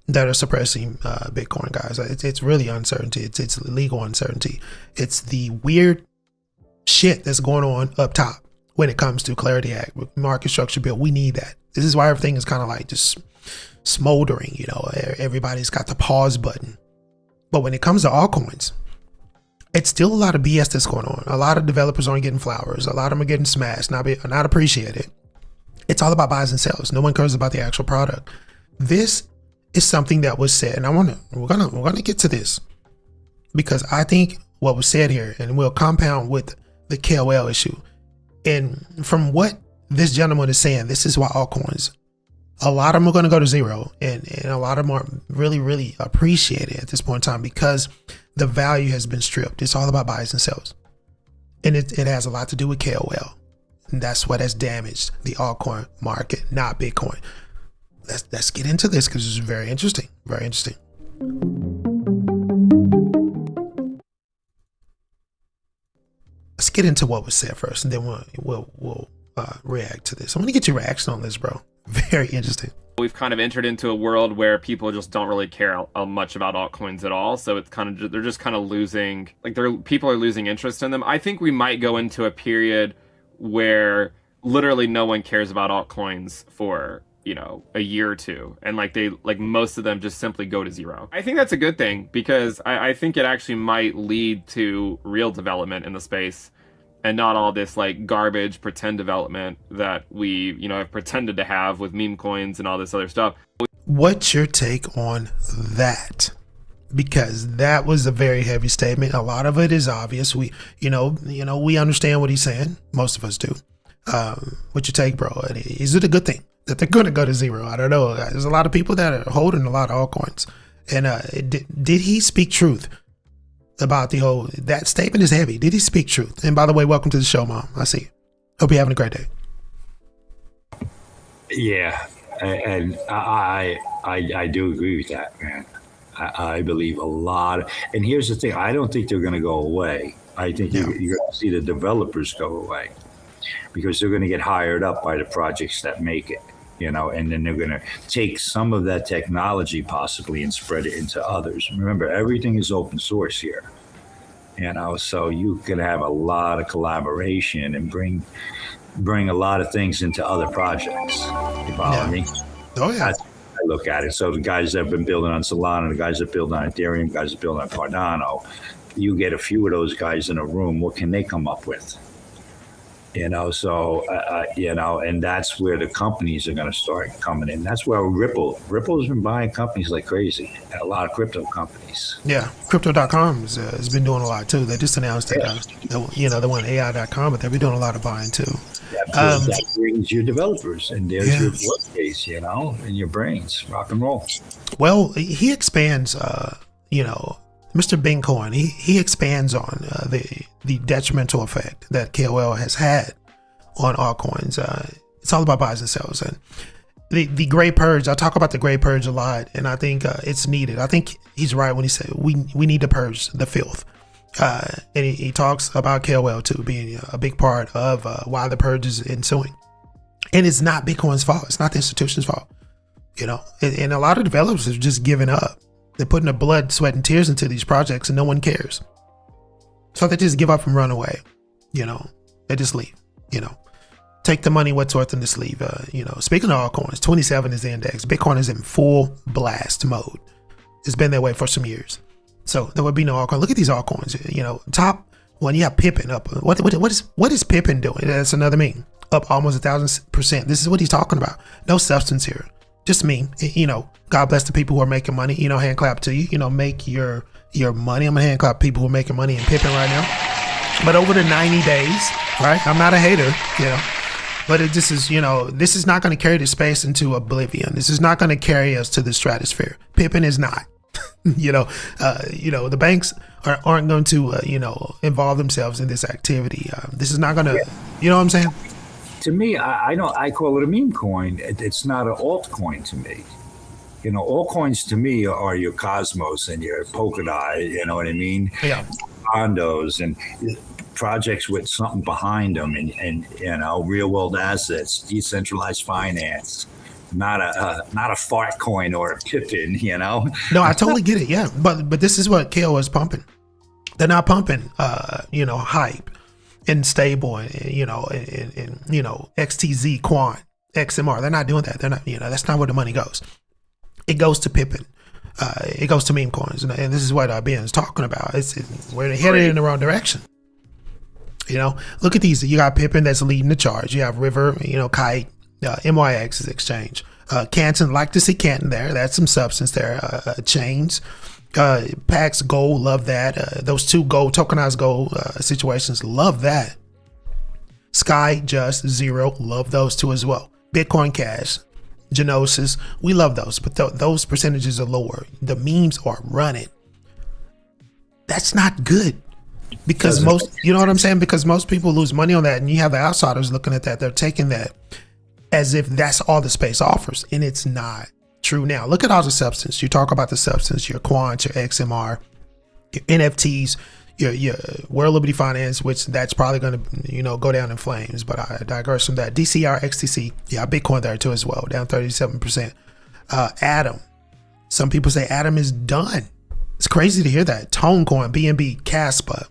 that are suppressing Bitcoin, guys. It's really uncertainty. It's legal uncertainty. It's the weird shit that's going on up top when it comes to Clarity Act, market structure bill. We need that. This is why everything is kind of like just smoldering. Everybody's got the pause button. But when it comes to altcoins, it's still a lot of BS that's going on. A lot of developers aren't getting flowers. A lot of them are getting smashed, not appreciated. It's all about buys and sells. No one cares about the actual product. This is something that was said, and we're gonna get to this, because I think what was said here, and we'll compound with the KOL issue. And from what this gentleman is saying, this is why altcoins, a lot of them are going to go to zero, and a lot of them are really, really appreciated at this point in time, because the value has been stripped. It's all about buys and sells. And it has a lot to do with KOL. And that's what has damaged the altcoin market, not Bitcoin. Let's get into this, because it's very interesting. Very interesting. Let's get into what was said first, and then we'll react to this. I want to get your reaction on this, bro. Very interesting. We've kind of entered into a world where people just don't really care much about altcoins at all. So it's kind of, they're just kind of losing, people are losing interest in them. I think we might go into a period where literally no one cares about altcoins for, a year or two. And most of them just simply go to zero. I think that's a good thing, because I think it actually might lead to real development in the space, and not all this garbage pretend development that we, have pretended to have with meme coins and all this other stuff. What's your take on that? Because that was a very heavy statement. A lot of it is obvious. We understand what he's saying. Most of us do. What's your take, bro? Is it a good thing that they're going to go to zero? I don't know. There's a lot of people that are holding a lot of altcoins. And did he speak truth about that statement is heavy? Did he speak truth? And by the way, welcome to the show, Mom. I see you. Hope you're having a great day. Yeah, and I do agree with that, man. I believe a lot. And here's the thing: I don't think they're going to go away. I think you're going to see the developers go away, because they're going to get hired up by the projects that make it. And then they're going to take some of that technology possibly and spread it into others. Remember, everything is open source here. So you can have a lot of collaboration and bring a lot of things into other projects. You follow me? Oh, yeah. I look at it. So the guys that have been building on Solana, the guys that build on Ethereum, the guys that build on Cardano, you get a few of those guys in a room. What can they come up with? And that's where the companies are going to start coming in. That's where Ripple's been buying companies like crazy. A lot of crypto companies. Yeah, crypto.com has been doing a lot too. They just announced that, they want AI.com, but they've been doing a lot of buying too. That brings your developers, and there's your workspace, and your brains, rock and roll. Well, he expands, Mr. Bitcoin, he expands on the detrimental effect that KOL has had on altcoins. It's all about buys and sells. And the gray purge, I talk about the gray purge a lot, and I think it's needed. I think he's right when he said we need to purge the filth. And he talks about KOL too being a big part of why the purge is ensuing. And it's not Bitcoin's fault. It's not the institution's fault. And a lot of developers have just given up. They're putting their blood, sweat, and tears into these projects, and no one cares. So they just give up and run away. They just leave. Take the money, what's worth, and just leave. Speaking of altcoins, 27 is the index. Bitcoin is in full blast mode. It's been that way for some years. So there would be no altcoin. Look at these altcoins. Top When you have Pippin up, what is Pippin doing? That's another meme. Up almost 1,000%. This is what he's talking about. No substance here. Just meme. You know, God bless the people who are making money. You know, hand clap to you. You know, make your money. I'm gonna hand clap people who are making money in Pippin right now. But over the 90 days, right? I'm not a hater, you know. But it just is, you know, this is not going to carry the space into oblivion. This is not going to carry us to the stratosphere. Pippin is not. You know, the banks aren't going to, involve themselves in this activity. This is not going to, you know what I'm saying? To me, I call it a meme coin. It's not an altcoin to me. You know, altcoins to me are your Cosmos and your Polkadot. You know what I mean? Yeah. Condos and projects with something behind them, and you know, real world assets, decentralized finance. Not a fart coin or a Pippin, you know. No, I totally get it. Yeah, but this is what KO is pumping. They're not pumping, hype and stable, and XTZ, Quant, XMR. They're not doing that. They're not. That's not where the money goes. It goes to Pippin. It goes to meme coins, and this is what Ben is talking about. It's where they're headed in the wrong direction. You know, look at these. You got Pippin that's leading the charge. You have River, Kite. MYX is exchange. Canton, like to see Canton there. That's some substance there. Chains, Pax Gold, love that. Those two gold, tokenized gold situations, love that. Sky, Just, Zero, love those two as well. Bitcoin Cash, Genosis, we love those, but those percentages are lower. The memes are running. That's not good. Because you know what I'm saying? Because most people lose money on that, and you have the outsiders looking at that. They're taking that as if that's all the space offers, and it's not true. Now, look at all the substance. You talk about the substance, your Quant, your XMR, your NFTs, your World Liberty Finance, which that's probably going to, go down in flames, but I digress from that. DCR, XTC, yeah, Bitcoin there too as well, down 37%. Atom, some people say Atom is done. It's crazy to hear that. Tonecoin, BNB, Caspa,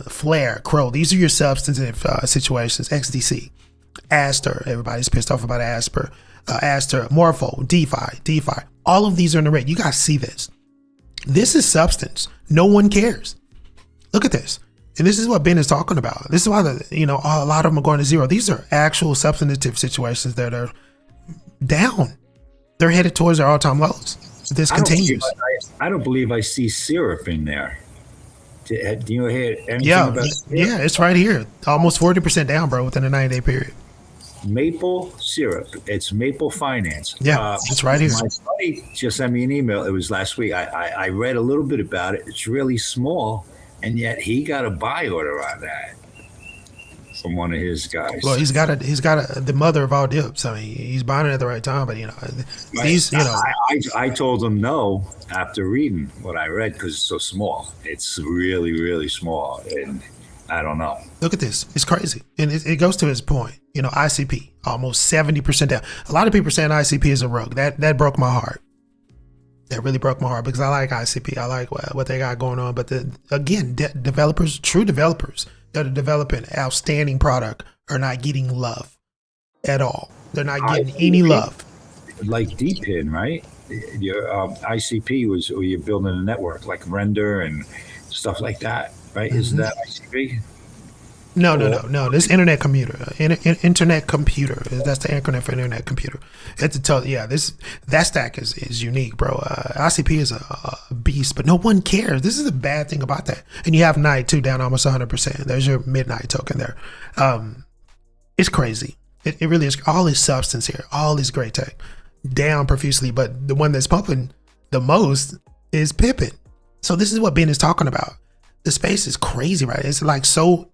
Flare, Crow, these are your substantive situations. XDC. Aster, everybody's pissed off about Aster, Morpho, DeFi, all of these are in the red. You guys see this. This is substance. No one cares. Look at this. And this is what Ben is talking about. This is why a lot of them are going to zero. These are actual substantive situations that are down. They're headed towards their all-time lows. This continues. I don't believe I see syrup in there. Do you hear anything about syrup? Yeah, it's right here. Almost 40% down, bro, within a 90-day period. Maple syrup. It's Maple Finance. Yeah, it's right here. My buddy just sent me an email. It was last week. I read a little bit about it. It's really small, and yet he got a buy order on that from one of his guys. Well, he's got the mother of all dips. I mean, he's buying it at the right time, but I told him no after reading what I read because it's so small. It's really, really small, and I don't know. Look at this. It's crazy. And it goes to his point. ICP, almost 70% down. A lot of people are saying ICP is a rug. That broke my heart. That really broke my heart because I like ICP. I like what they got going on. But developers, true developers that are developing outstanding product are not getting love at all. They're not getting any love. Like DPIN, right? Your ICP was where you're building a network like Render and stuff like that, right? Mm-hmm. Isn't that ICP? No. This internet computer, internet computer. That's the acronym for internet computer. That stack is unique, bro. ICP is a beast, but no one cares. This is a bad thing about that. And you have Night too, down almost 100%. There's your midnight token there. It's crazy. It really is. All this substance here, all this great tech, down profusely. But the one that's pumping the most is Pippin. So this is what Ben is talking about. The space is crazy, right? It's like so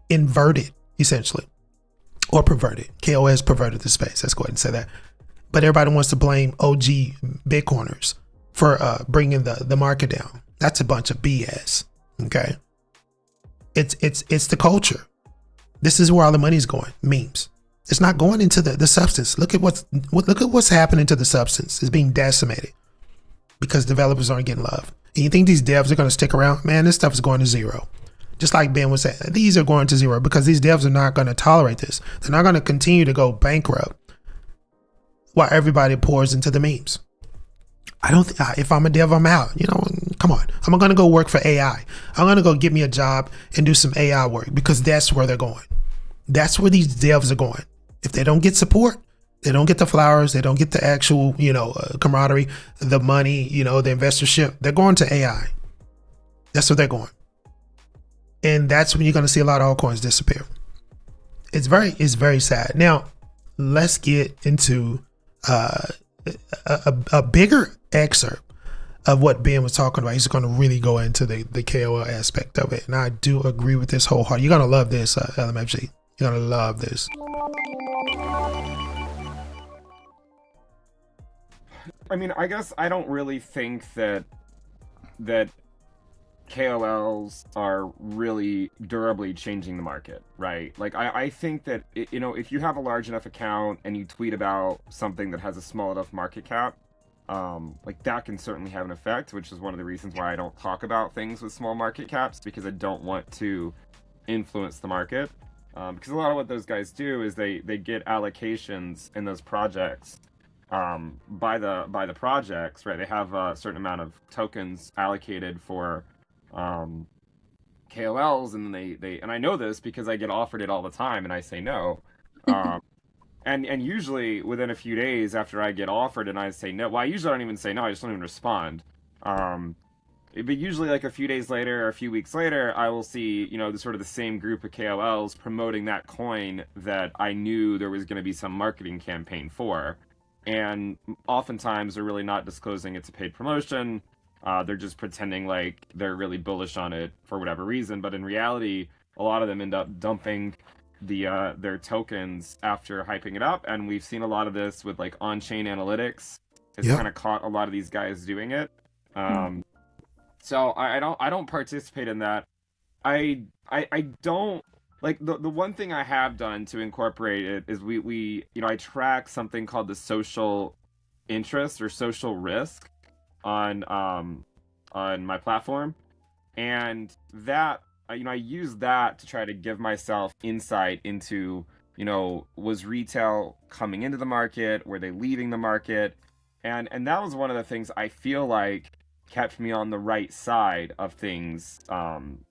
inverted, essentially, or perverted. KO has perverted the space. Let's go ahead and say that. But everybody wants to blame OG Bitcoiners for bringing the market down. That's a bunch of BS. Okay, it's the culture. This is where all the money's going. Memes. It's not going into the substance. Look at what's happening to the substance. It's being decimated because developers aren't getting love. And you think these devs are going to stick around? Man, this stuff is going to zero. Just like Ben was saying, these are going to zero because these devs are not going to tolerate this. They're not going to continue to go bankrupt while everybody pours into the memes. I don't. If I'm a dev, I'm out. Come on. I'm going to go work for AI. I'm going to go get me a job and do some AI work because that's where they're going. That's where these devs are going. If they don't get support, they don't get the flowers, they don't get the actual, camaraderie, the money, the investorship, they're going to AI. That's where they're going. And that's when you're going to see a lot of altcoins disappear. It's very sad. Now, let's get into a bigger excerpt of what Ben was talking about. He's going to really go into the KOL aspect of it. And I do agree with this wholeheartedly. You're going to love this, LMFG. You're going to love this. I mean, I guess I don't really think that KOLs are really durably changing the market, right? Like, I think that, if you have a large enough account and you tweet about something that has a small enough market cap, like that can certainly have an effect, which is one of the reasons why I don't talk about things with small market caps, because I don't want to influence the market. Because a lot of what those guys do is they get allocations in those projects by the projects, right? They have a certain amount of tokens allocated for KOLs, and then they and I know this because I get offered it all the time and I say no. And usually within a few days after I get offered and I say no, well, I usually don't even say no, I just don't even respond. But usually like a few days later or a few weeks later, I will see, the same group of KOLs promoting that coin that I knew there was going to be some marketing campaign for. And oftentimes they're really not disclosing it's a paid promotion. They're just pretending like they're really bullish on it for whatever reason. But in reality, a lot of them end up dumping their tokens after hyping it up. And we've seen a lot of this with like on-chain analytics. It's kind of caught a lot of these guys doing it. So I don't participate in that. I don't like the one thing I have done to incorporate it is we I track something called the social interest or social risk on my platform, and that I use that to try to give myself insight into was retail coming into the market, were they leaving the market, and that was one of the things I feel like kept me on the right side of things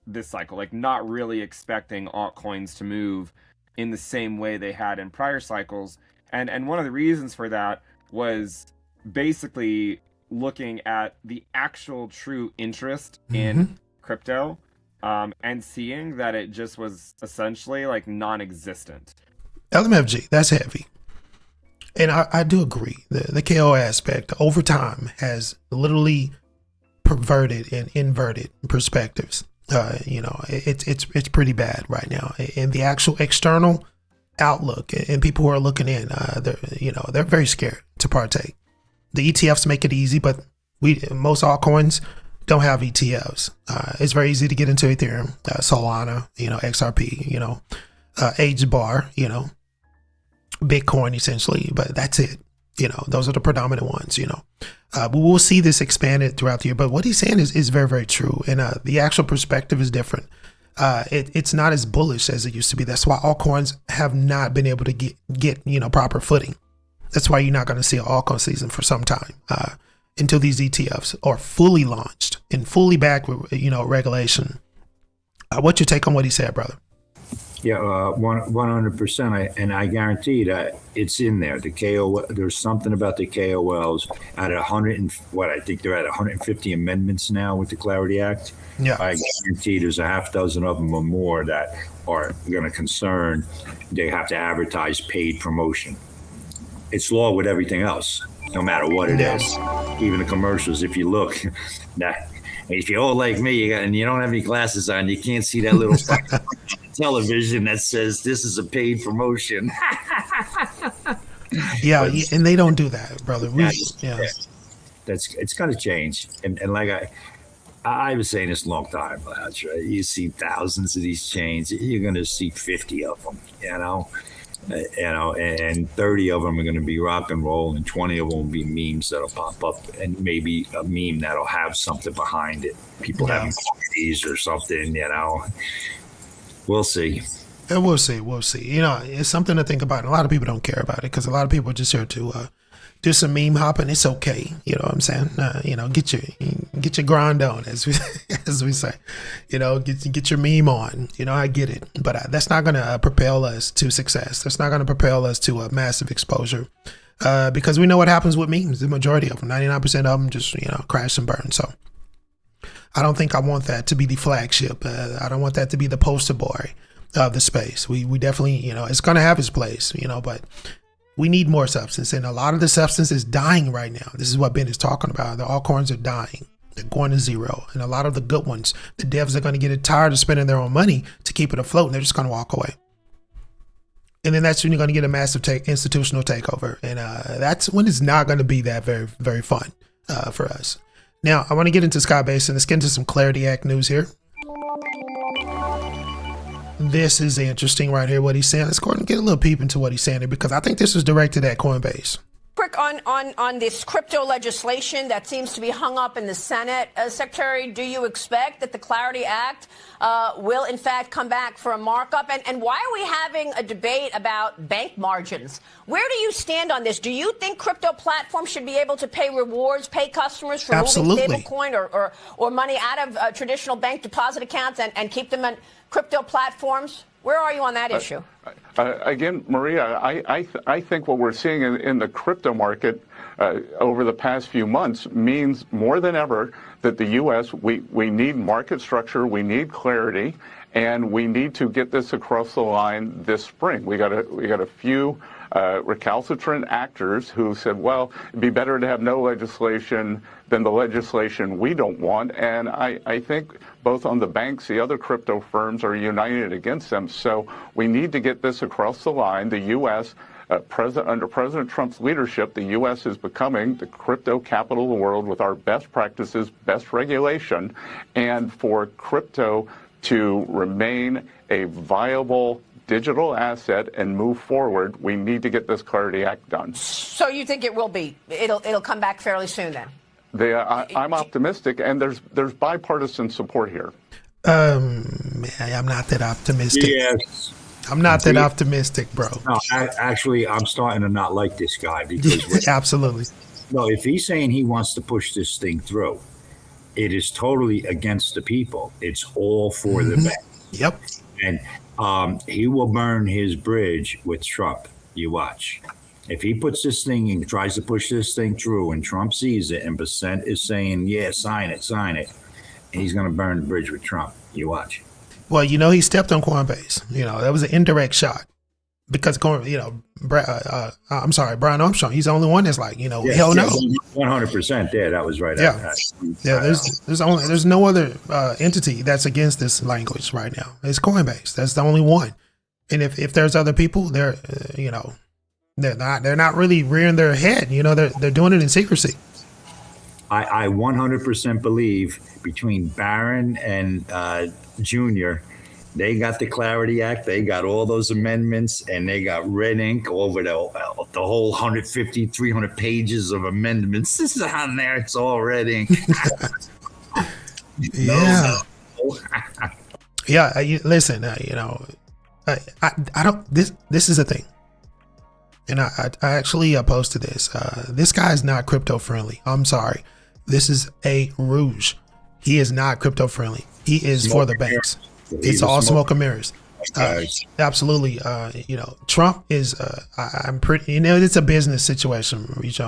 this cycle, like not really expecting altcoins to move in the same way they had in prior cycles. And one of the reasons for that was basically looking at the actual true interest in crypto and seeing that it just was essentially like non-existent. LMFG, that's heavy. And I do agree. The KO aspect over time has literally perverted and inverted perspectives. It's pretty bad right now. And the actual external outlook and people who are looking in, they're very scared to partake. The ETFs make it easy, but most altcoins don't have ETFs. It's very easy to get into Ethereum, Solana, XRP, HBAR, Bitcoin essentially, but that's it. Those are the predominant ones, but we'll see this expanded throughout the year. But what he's saying is very, very true. And the actual perspective is different. It's not as bullish as it used to be. That's why altcoins have not been able to get proper footing. That's why you're not going to see an altcoin season for some time until these ETFs are fully launched and fully backed with, regulation. What's your take on what he said, brother? Yeah, 100%. And I guarantee that it's in there. The KO, there's something about the KOLs at 100 and I think they're at 150 amendments now with the Clarity Act. Yeah, I guarantee there's a half dozen of them or more that are going to concern. They have to advertise paid promotion. It's law with everything else, no matter what it is. Even the commercials. If you look, if you're old like me, and you don't have any glasses on, you can't see that little television that says this is a paid promotion. And they don't do that, brother. It's going to change. And like I was saying this a long time, right? You see thousands of these chains. You're going to see 50 of them, and 30 of them are going to be rock and roll, and 20 of them will be memes that'll pop up, and maybe a meme that'll have something behind it. People having parties or something, We'll see. We'll see. It's something to think about. And a lot of people don't care about it because a lot of people are just here to do some meme hopping. It's okay. You know what I'm saying? Get your grind on, as we as we say. Get your meme on. I get it, but that's not going to propel us to success. That's not going to propel us to a massive exposure, because we know what happens with memes. The majority of them, 99% of them, just crash and burn. So I don't think I want that to be the flagship. I don't want that to be the poster boy of the space. We definitely, it's going to have its place, but we need more substance. And a lot of the substance is dying right now. This is what Ben is talking about. The altcoins are dying. They're going to zero. And a lot of the good ones, the devs are going to get tired of spending their own money to keep it afloat. And they're just going to walk away. And then that's when you're going to get a massive institutional takeover. And that's when it's not going to be that very, very fun for us. Now, I want to get into Scott Basin. Let's get into some Clarity Act news here. This is interesting right here, what he's saying. Let's go ahead and get a little peep into what he's saying here, because I think this was directed at Coinbase. Quick on this crypto legislation that seems to be hung up in the Senate. Secretary, do you expect that the Clarity Act will, in fact, come back for a markup? And why are we having a debate about bank margins? Where do you stand on this? Do you think crypto platforms should be able to pay rewards, pay customers for moving stablecoin or money out of traditional bank deposit accounts and keep them on crypto platforms? Where are you on that issue? Again, Maria, I think what we're seeing in the crypto market over the past few months means more than ever that the U.S., we need market structure, we need clarity, and we need to get this across the line this spring. We got a few recalcitrant actors who said, well, it'd be better to have no legislation than the legislation we don't want. And I think both on the banks, the other crypto firms are united against them. So we need to get this across the line. The U.S., under President Trump's leadership, the U.S. is becoming the crypto capital of the world with our best practices, best regulation. And for crypto to remain a viable digital asset and move forward, we need to get this Clarity Act done. So you think it'll come back fairly soon then? I'm optimistic, and there's bipartisan support here. I'm not that optimistic. Yes. I'm not that optimistic, bro. No, actually, I'm starting to not like this guy because absolutely. No, if he's saying he wants to push this thing through, it is totally against the people. It's all for the bank. Yep. And he will burn his bridge with Trump. You watch. If he puts this thing and tries to push this thing through and Trump sees it and Percent is saying, yeah, sign it, he's going to burn the bridge with Trump. You watch. Well, he stepped on Coinbase. That was an indirect shot because, Brian Armstrong, he's the only one that's like, hell no. 100% there. That was right. Yeah. There's no other entity that's against this language right now. It's Coinbase. That's the only one. And if there's other people, they're not really rearing their head. They're doing it in secrecy. I 100% believe between Barron and Junior, they got the Clarity Act, they got all those amendments, and they got red ink over the whole 150, 300 pages of amendments. This is on there. It's all red ink. Yeah. Yeah. Listen, I don't, this is the thing. And I actually posted this. This guy is not crypto friendly. I'm sorry. This is a ruse. He is not crypto friendly. He is for the banks. It's all smoke and mirrors. Absolutely. Trump is, I'm pretty, it's a business situation.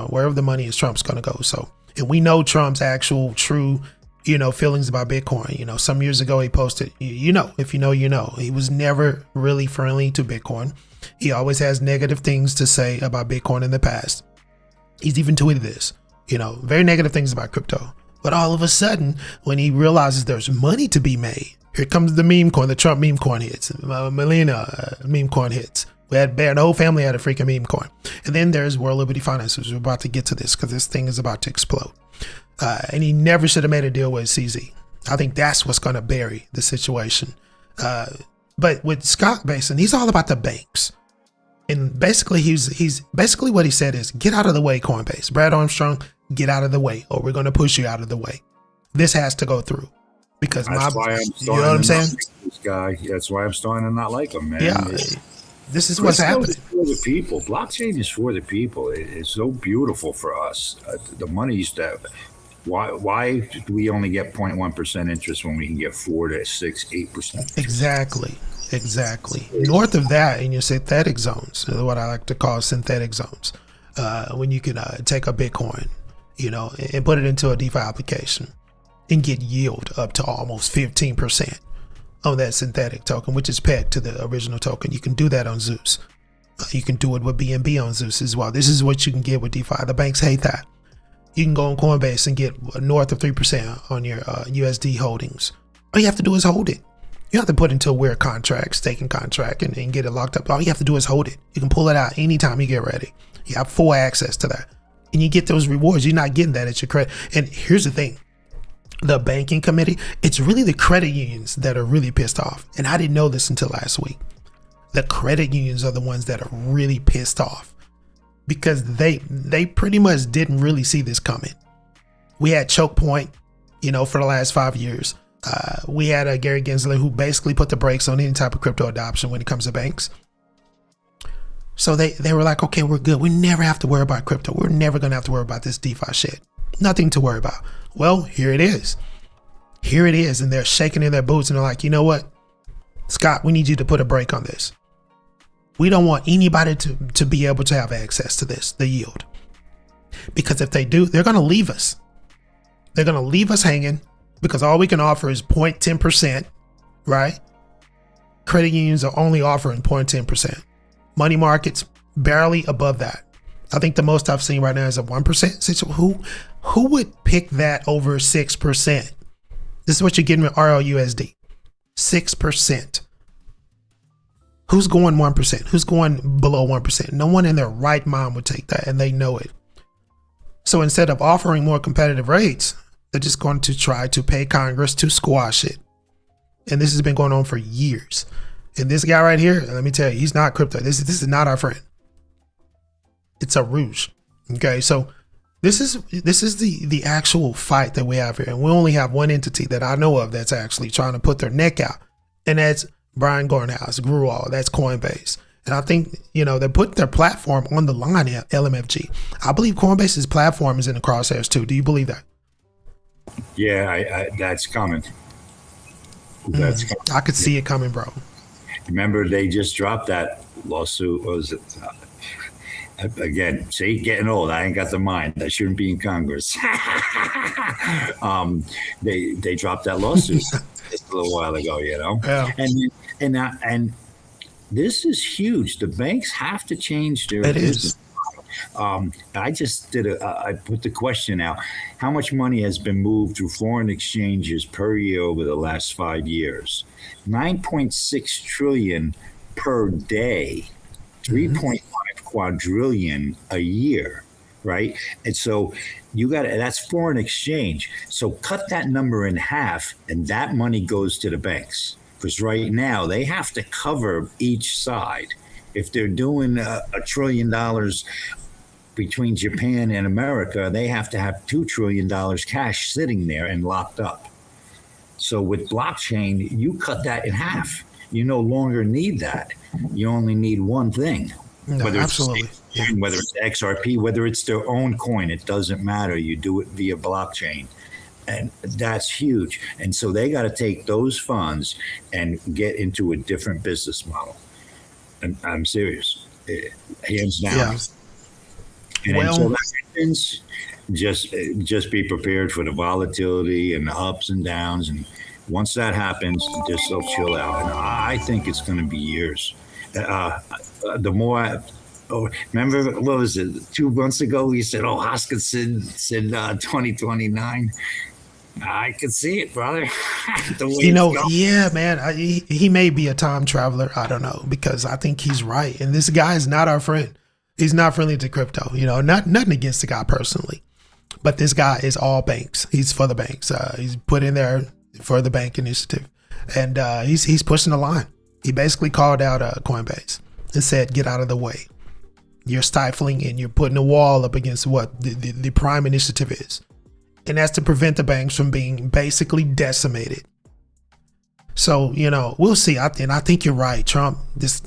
Wherever the money is, Trump's going to go. So, and we know Trump's actual true, feelings about Bitcoin. Some years ago he posted, if you know, he was never really friendly to Bitcoin. He always has negative things to say about Bitcoin in the past. He's even tweeted this, very negative things about crypto. But all of a sudden, when he realizes there's money to be made, here comes the meme coin, the Trump meme coin hits, Melania meme coin hits. The whole family had a freaking meme coin. And then there's World Liberty Finance, which we're about to get to this because this thing is about to explode. And he never should have made a deal with CZ. I think that's what's going to bury the situation. But with Scott Basin, he's all about the banks. And basically, he's basically what he said is, get out of the way, Coinbase. Brad Armstrong, get out of the way, or we're going to push you out of the way. This has to go through. Because you know what I'm saying? This guy. That's why I'm starting to not like him, man. Yeah, this is what's happening. for the people. Blockchain is for the people. It's so beautiful for us. The money's that. Why do we only get 0.1% interest when we can get 4 to 6, 8%? Exactly. North of that, in your synthetic zones, what I like to call synthetic zones, when you can take a Bitcoin, and put it into a DeFi application and get yield up to almost 15% on that synthetic token, which is pegged to the original token. You can do that on Zeus. You can do it with BNB on Zeus as well. This is what you can get with DeFi. The banks hate that. You can go on Coinbase and get north of 3% on your USD holdings. All you have to do is hold it. You have to put into a weird contract, staking contract, and get it locked up. All you have to do is hold it. You can pull it out anytime you get ready. You have full access to that. And you get those rewards. You're not getting that at your credit. And here's the thing. The banking committee, it's really the credit unions that are really pissed off. And I didn't know this until last week. The credit unions are the ones that are really pissed off, because they pretty much didn't really see this coming. We had choke point, for the last 5 years. We had a Gary Gensler who basically put the brakes on any type of crypto adoption when it comes to banks. So they were like, okay, we're good. We never have to worry about crypto. We're never going to have to worry about this DeFi shit. Nothing to worry about. Well, here it is. And they're shaking in their boots and they're like, you know what, Scott, we need you to put a brake on this. We don't want anybody to be able to have access to this, the yield. Because if they do, they're going to leave us. They're going to leave us hanging, because all we can offer is 0.10%, right? Credit unions are only offering 0.10%. Money markets, barely above that. I think the most I've seen right now is a 1%. Who would pick that over 6%? This is what you're getting with RLUSD. 6%. Who's going 1%? Who's going below 1%? No one in their right mind would take that, and they know it. So instead of offering more competitive rates, they're just going to try to pay Congress to squash it. And this has been going on for years. And this guy right here, let me tell you, he's not crypto. This is not our friend. It's a ruse. Okay, so this is the actual fight that we have here. And we only have one entity that I know of that's actually trying to put their neck out. And that's Brian Garnhouse, Grual, that's Coinbase. And I think, they put their platform on the line at LMFG. I believe Coinbase's platform is in the crosshairs too. Do you believe that? Yeah, that's coming. I could see it coming, bro. Remember, they just dropped that lawsuit. What was it? Again, see, getting old. I ain't got the mind. I shouldn't be in Congress. They dropped that lawsuit just a little while ago, Yeah. And this is huge. The banks have to change their business. I just I put the question out. How much money has been moved through foreign exchanges per year over the last 5 years? 9.6 trillion per day, 3.5 quadrillion a year, right? And so that's foreign exchange. So cut that number in half, and that money goes to the banks. Because right now they have to cover each side. If they're doing $1 trillion between Japan and America, they have to have $2 trillion cash sitting there and locked up. So with blockchain, you cut that in half. You no longer need that. You only need one thing. No, whether absolutely. It's whether it's XRP, whether it's their own coin, it doesn't matter. You do it via blockchain. And that's huge. And so they got to take those funds and get into a different business model. And I'm serious. Hands down. Yeah. And until that happens, just be prepared for the volatility and the ups and downs. And once that happens, just chill out. And I think it's going to be years. The more remember, what was it? 2 months ago, we said, Hoskinson said 2029. I can see it, brother. Yeah, man. He may be a time traveler. I don't know, because I think he's right. And this guy is not our friend. He's not friendly to crypto. Nothing against the guy personally, but this guy is all banks. He's for the banks. He's put in there for the bank initiative, and he's pushing the line. He basically called out Coinbase and said, "Get out of the way. You're stifling and you're putting a wall up against what the prime initiative is." And that's to prevent the banks from being basically decimated. So, you know, we'll see. I think you're right. Trump, this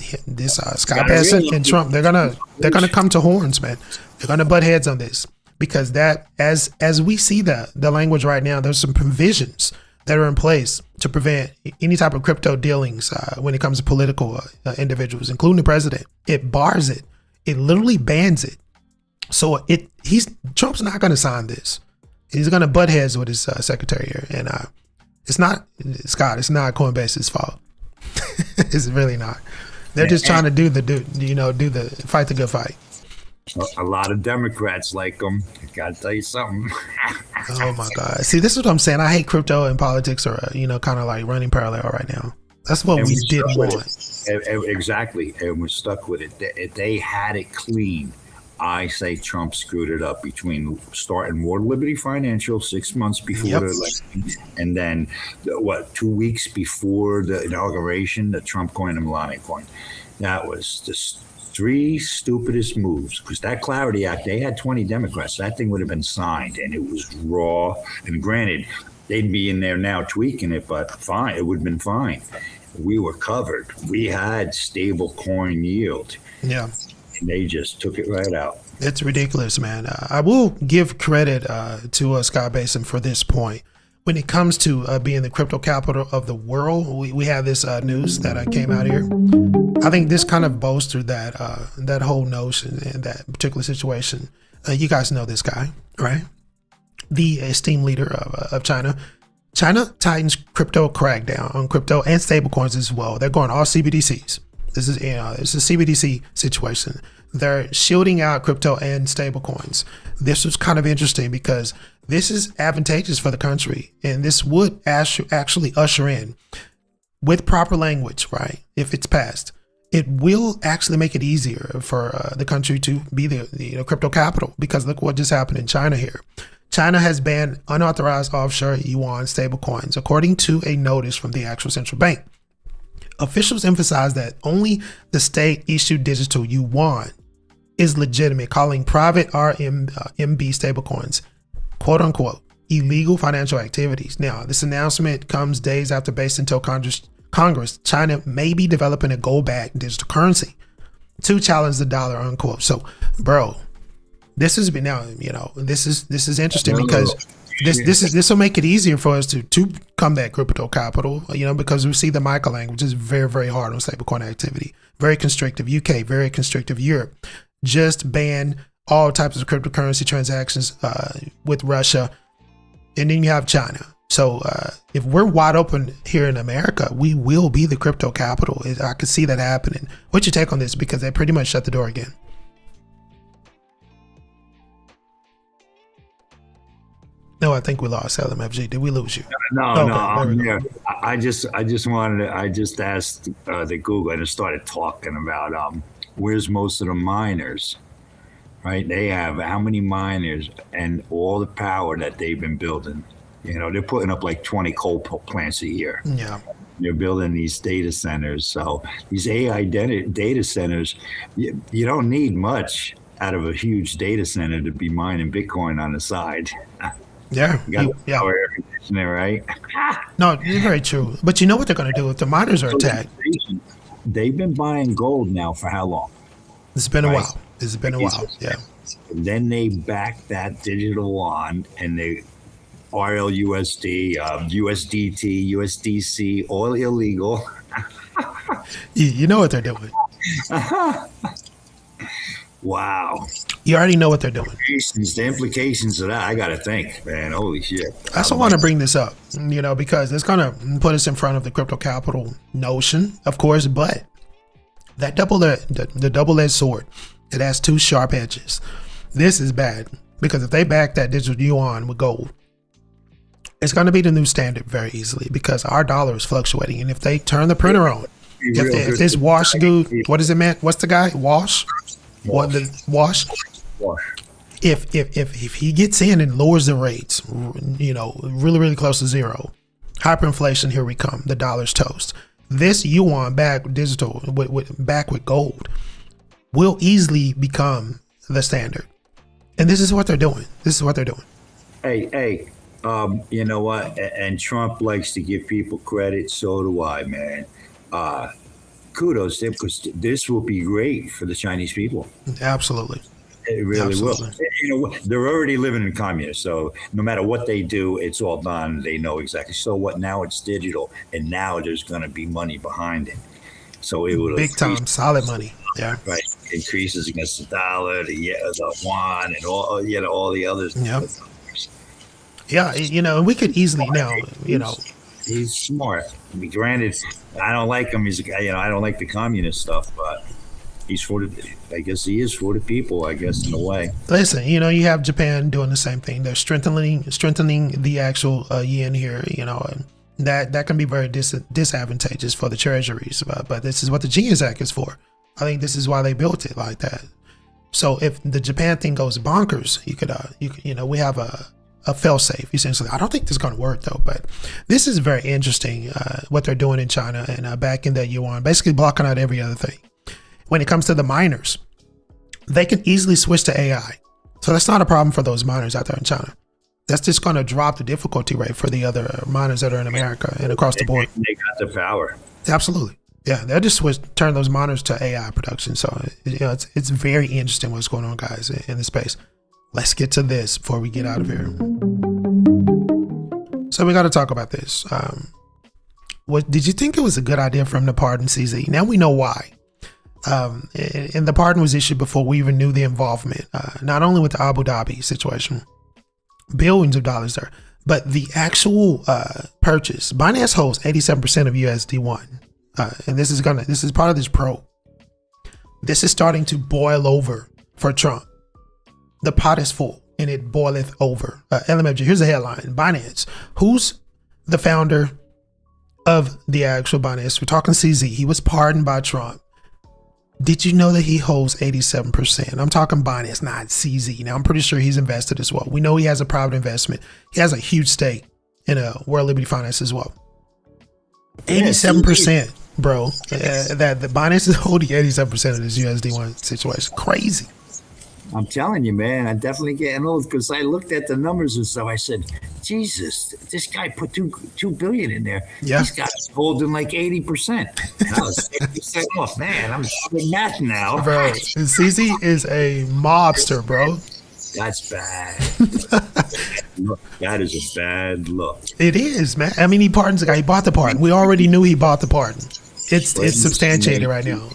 Scott Bessent and Trump, they're gonna come to horns, man. They're gonna butt heads on this, because that, as we see the language right now, there's some provisions that are in place to prevent any type of crypto dealings when it comes to political individuals, including the president. It bars it. It literally bans it. So Trump's not going to sign this. He's going to butt heads with his secretary here, and it's not Coinbase's fault. It's really not. They're just trying to do the fight the good fight. A lot of Democrats like them. I gotta tell you something. Oh my God! See, this is what I'm saying. I hate crypto and politics are kind of like running parallel right now. That's what we didn't want. Exactly, and we're stuck with it. They had it clean. I say Trump screwed it up between starting War Liberty Financial 6 months before the election, and then 2 weeks before the inauguration, the Trump coin and Melania coin. That was just 3 stupidest moves, because that Clarity Act, they had 20 Democrats. That thing would have been signed, and it was raw. And granted, they'd be in there now tweaking it, but fine, it would have been fine. We were covered. We had stable coin yield. Yeah. And they just took it right out. It's ridiculous, man. I will give credit to Scott Bessent for this point. When it comes to being the crypto capital of the world, we have this news that came out here. I think this kind of bolstered that whole notion and that particular situation. You guys know this guy, right? The esteemed leader of China. China tightens crypto crackdown on crypto and stablecoins as well. They're going all CBDCs. This is it's a CBDC situation. They're shielding out crypto and stablecoins. This was kind of interesting because this is advantageous for the country, and this would actually usher in, with proper language, right? If it's passed, it will actually make it easier for the country to be the crypto capital, because look what just happened in China here. China has banned unauthorized offshore yuan stablecoins, according to a notice from the actual central bank. Officials emphasize that only the state-issued digital yuan is legitimate, calling private RMB stablecoins, quote unquote, illegal financial activities. Now, this announcement comes days after Bessent told Congress China may be developing a gold-backed digital currency to challenge the dollar, unquote. So, bro, this has been this is interesting because this will make it easier for us to become that crypto capital, because we see the MiCA language is very, very hard on stablecoin activity, very constrictive. UK, very constrictive. Europe just ban all types of cryptocurrency transactions with Russia, and then you have China. So if we're wide open here in America, we will be the crypto capital. I could see that happening. What's your take on this? Because they pretty much shut the door again. No, I think we lost LMFG. Did we lose you? No, I'm here. I just asked the Google, and it started talking about where's most of the miners, right? They have how many miners and all the power that they've been building. They're putting up like 20 coal plants a year. Yeah. They're building these data centers. So these AI data centers, you don't need much out of a huge data center to be mining Bitcoin on the side. Yeah. You got power air conditioner, right? No, it's very true. But you know what they're going to do if the miners are attacked? They've been buying gold now for how long? It's been a while. It's been a while. Yeah. And then they back that digital yuan, and they RLUSD, USDT, USDC, all illegal. You know what they're doing. Wow. You already know what they're doing. The implications of that, I got to think, man. Holy shit. I also want to bring this up, because it's going to put us in front of the crypto capital notion, of course, but that the double-edged sword, it has 2 sharp edges. This is bad, because if they back that digital yuan with gold, it's going to be the new standard very easily, because our dollar is fluctuating. And if they turn the printer on, if this wash dude, what is it, man? What's the guy? Wash? Wash. If he gets in and lowers the rates, really, really close to zero, hyperinflation, here we come. The dollar's toast. This yuan back digital, back with gold, will easily become the standard. And this is what they're doing. Hey, You know what? And Trump likes to give people credit. So do I, man. Kudos to him, because this will be great for the Chinese people. Absolutely. It really Absolutely. will. You know, they're already living in communism, so no matter what they do, it's all done. They know exactly. So what? Now it's digital, and now there's going to be money behind it. So it will Big time, solid money. Yeah. Right, increases against the dollar, the yuan, and all the others. Yeah. Yeah, and we could easily now, He's smart. I mean, granted, I don't like him. I don't like the communist stuff, but he's I guess he is for the people, I guess, in a way. Listen, you have Japan doing the same thing. They're strengthening the actual yen here, and that can be very disadvantageous for the treasuries. But this is what the Genius Act is for. I think this is why they built it like that. So if the Japan thing goes bonkers, we have a fail-safe, essentially. I don't think this is going to work, though, but this is very interesting, what they're doing in China and back in that yuan, basically blocking out every other thing. When it comes to the miners, they can easily switch to AI. So that's not a problem for those miners out there in China. That's just going to drop the difficulty rate for the other miners that are in America and across the board. They got the power. Absolutely. Yeah, they'll just turn those miners to AI production. So it's very interesting what's going on, guys, in this space. Let's get to this before we get out of here. So we got to talk about this. Did you think it was a good idea for him to pardon CZ? Now we know why. And the pardon was issued before we even knew the involvement, not only with the Abu Dhabi situation, billions of dollars there, but the actual purchase. Binance holds 87% of USD1, and this is part of this probe. This is starting to boil over for Trump. The pot is full and it boileth over. LMFG, here's the headline. Binance, who's the founder of the actual Binance? We're talking CZ. He was pardoned by Trump. Did you know that he holds 87%? I'm talking Binance, not CZ. Now, I'm pretty sure he's invested as well. We know he has a private investment. He has a huge stake in World Liberty Finance as well. 87%, bro. That the Binance is holding 87% of this USD1 situation. Crazy. I'm telling you, man, I'm definitely getting old, because I looked at the numbers and stuff. I said, Jesus, this guy put $2 billion in there. Yeah. He's got holding like 80%. And I was 80% off. Man, I'm doing math now. Bro, CZ is a mobster, bro. That's bad. That is a bad look. It is, man. I mean, he pardons the guy. He bought the pardon. We already knew he bought the pardon. It's substantiated right now.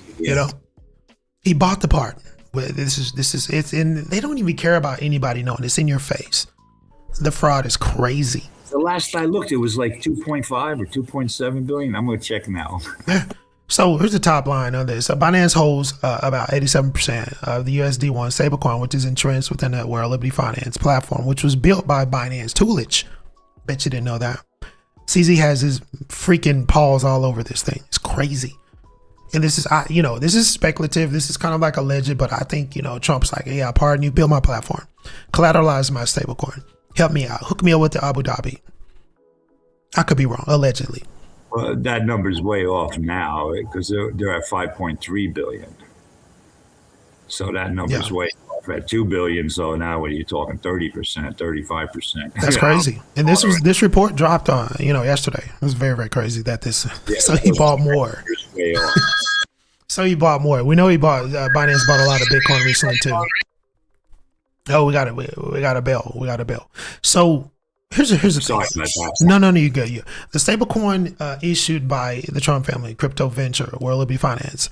He bought the pardon. It's in. They don't even care about anybody knowing. It's in your face. The fraud is crazy. The last I looked, it was like 2.5 or 2.7 billion. I'm going to check now. Yeah. So here's the top line on this. Binance holds about 87% of the USD1 stablecoin, which is entrenched within the World Liberty Finance platform, which was built by Binance Toolage. Bet you didn't know that. CZ has his freaking paws all over this thing. It's crazy. And this is, this is speculative. This is kind of like alleged, but I think, Trump's like, yeah, pardon you, build my platform, collateralize my stablecoin, help me out, hook me up with the Abu Dhabi. I could be wrong, allegedly. Well, that number's way off now, because they're at 5.3 billion. So that number's way off at 2 billion. So now what are you talking? 30%, 35%. That's crazy. And this report dropped on, yesterday. It was very, very crazy that this. So he bought more. Way off. So he bought more. We know he bought. Binance bought a lot of Bitcoin recently too. Oh, we got it. We got a bill. We got a bill. So here's the thing. No, you good. You. The stablecoin issued by the Trump family, crypto venture, World Liberty Finance,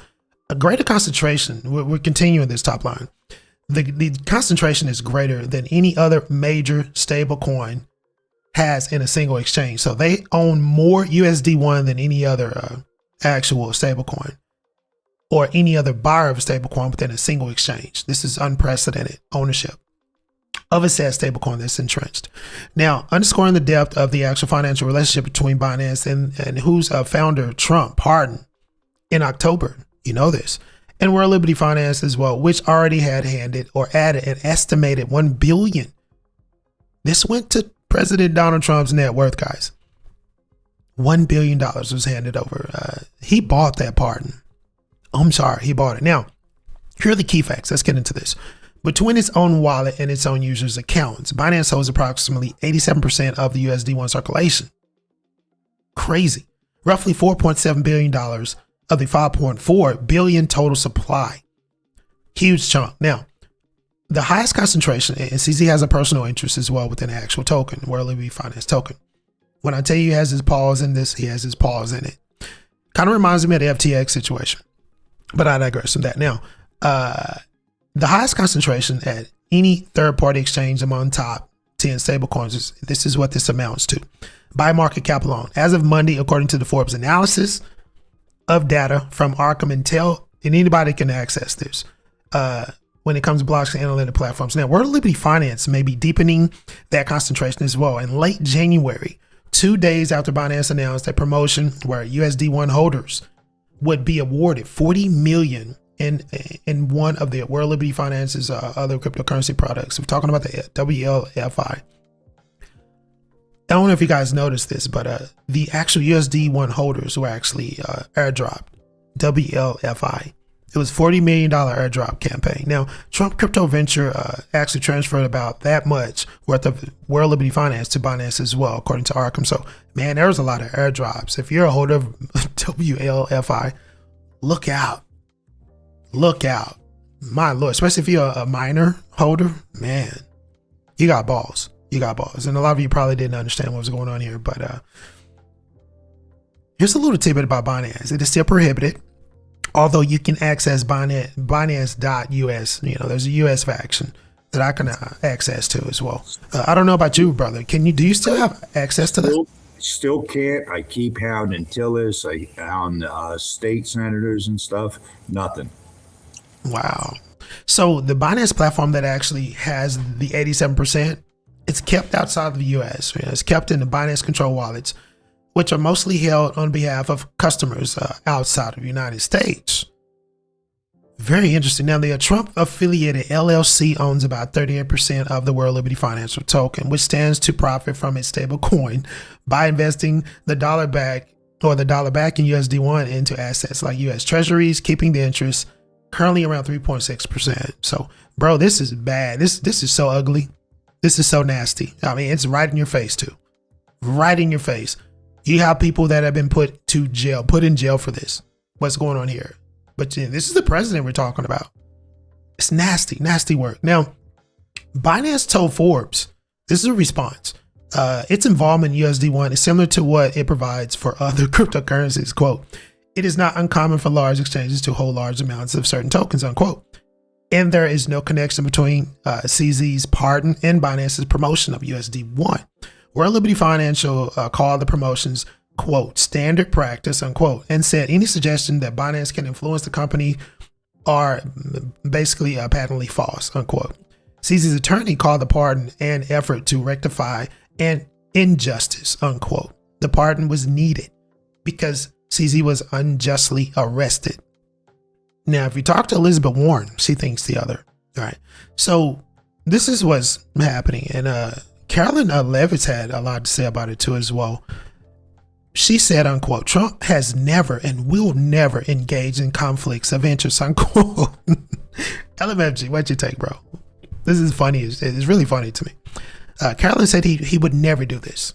a greater concentration. We're continuing this top line. The concentration is greater than any other major stablecoin has in a single exchange. So they own more USD1 than any other actual stablecoin or any other buyer of a stablecoin within a single exchange. This is unprecedented ownership of a said stablecoin that's entrenched. Now, underscoring the depth of the actual financial relationship between Binance and whose founder Trump pardoned in October, this, and World Liberty Finance as well, which already had handed or added an estimated $1 billion. This went to President Donald Trump's net worth, guys. $1 billion was handed over. He bought that pardon. I'm sorry, he bought it. Now, here are the key facts. Let's get into this. Between its own wallet and its own users' accounts, Binance holds approximately 87% of the USD1 circulation. Crazy. Roughly $4.7 billion of the $5.4 billion total supply. Huge chunk. Now, the highest concentration, and CZ has a personal interest as well within the actual token, World Liberty Finance token. When I tell you he has his paws in this, he has his paws in it. Kind of reminds me of the FTX situation, but I digress from that. Now, the highest concentration at any third-party exchange among top 10 stablecoins, this is what this amounts to. By market cap alone. As of Monday, according to the Forbes analysis of data from Arkham Intel, and anybody can access this when it comes to blockchain analytic platforms. Now, World Liberty Finance may be deepening that concentration as well. In late January, 2 days after Binance announced a promotion where USD1 holders would be awarded $40 million in one of the World Liberty Finance's other cryptocurrency products. We're talking about the WLFI. I don't know if you guys noticed this, but the actual USD1 holders were actually airdropped WLFI. It was $40 million airdrop campaign. Now, Trump Crypto Venture actually transferred about that much worth of World Liberty Finance to Binance as well, according to Arkham. So, man, there was a lot of airdrops. If you're a holder of WLFI, look out. Look out. My Lord, especially if you're a minor holder, man, you got balls. You got balls. And a lot of you probably didn't understand what was going on here, but here's a little tidbit about Binance. It is still prohibited, although you can access Binance.us. You know, there's a US faction that I can access to as well. I don't know about you, brother. Do you still have access to that? Still can't. I keep hounding Tillis. I hound state senators and stuff. Nothing. Wow. So the Binance platform that actually has the 87%, it's kept outside of the US. It's kept in the Binance control wallets, which are mostly held on behalf of customers outside of the United States. Very interesting. Now, the Trump affiliated LLC owns about 38% of the World Liberty Financial Token, which stands to profit from its stablecoin by investing the dollar back in USD1 into assets like US Treasuries, keeping the interest currently around 3.6%. So, bro, this is bad. This is so ugly. This is so nasty. I mean, it's right in your face too. Right in your face. You have people that have been put in jail for this. What's going on here? But this is the president we're talking about. It's nasty, nasty work. Now, Binance told Forbes, this is a response. Its involvement in USD1 is similar to what it provides for other cryptocurrencies. Quote, it is not uncommon for large exchanges to hold large amounts of certain tokens, unquote. And there is no connection between CZ's pardon and Binance's promotion of USD1. World Liberty Financial called the promotions, quote, standard practice, unquote, and said any suggestion that Binance can influence the company are basically patently false, unquote. CZ's attorney called the pardon an effort to rectify an injustice, unquote. The pardon was needed because CZ was unjustly arrested. Now, if you talk to Elizabeth Warren, she thinks the other. All right. So this is what's happening. And Carolyn Levitt's had a lot to say about it too as well. She said, unquote, Trump has never and will never engage in conflicts of interest, unquote. LMFG, what you take, bro? This is funny. It's really funny to me. Carolyn said he would never do this.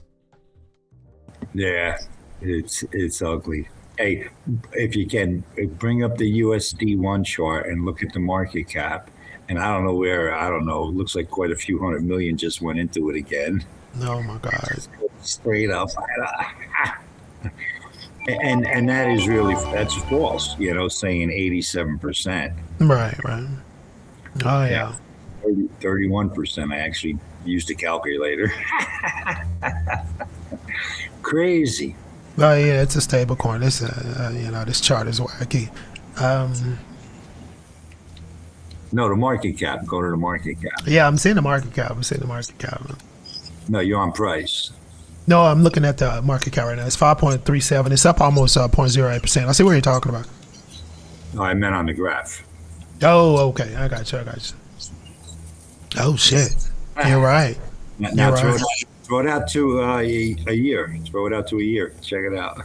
Yeah, it's ugly. Hey, if you can bring up the USD1 chart and look at the market cap, and I don't know, it looks like quite a few $100 million just went into it again. Oh my God. Straight up. And that's false, saying 87%. Right. Oh yeah. 31%. I actually used a calculator. Crazy. Oh yeah, it's a stable coin. This this chart is wacky. No, the market cap. Go to the market cap. Yeah, I'm seeing the market cap. No, you're on price. No, I'm looking at the market cap right now. It's 5.37. It's up almost 0.08%. I see what you're talking about. No, I meant on the graph. Oh, okay. I got you. Oh shit. You're right. Now throw it out to a year. Throw it out to a year. Check it out.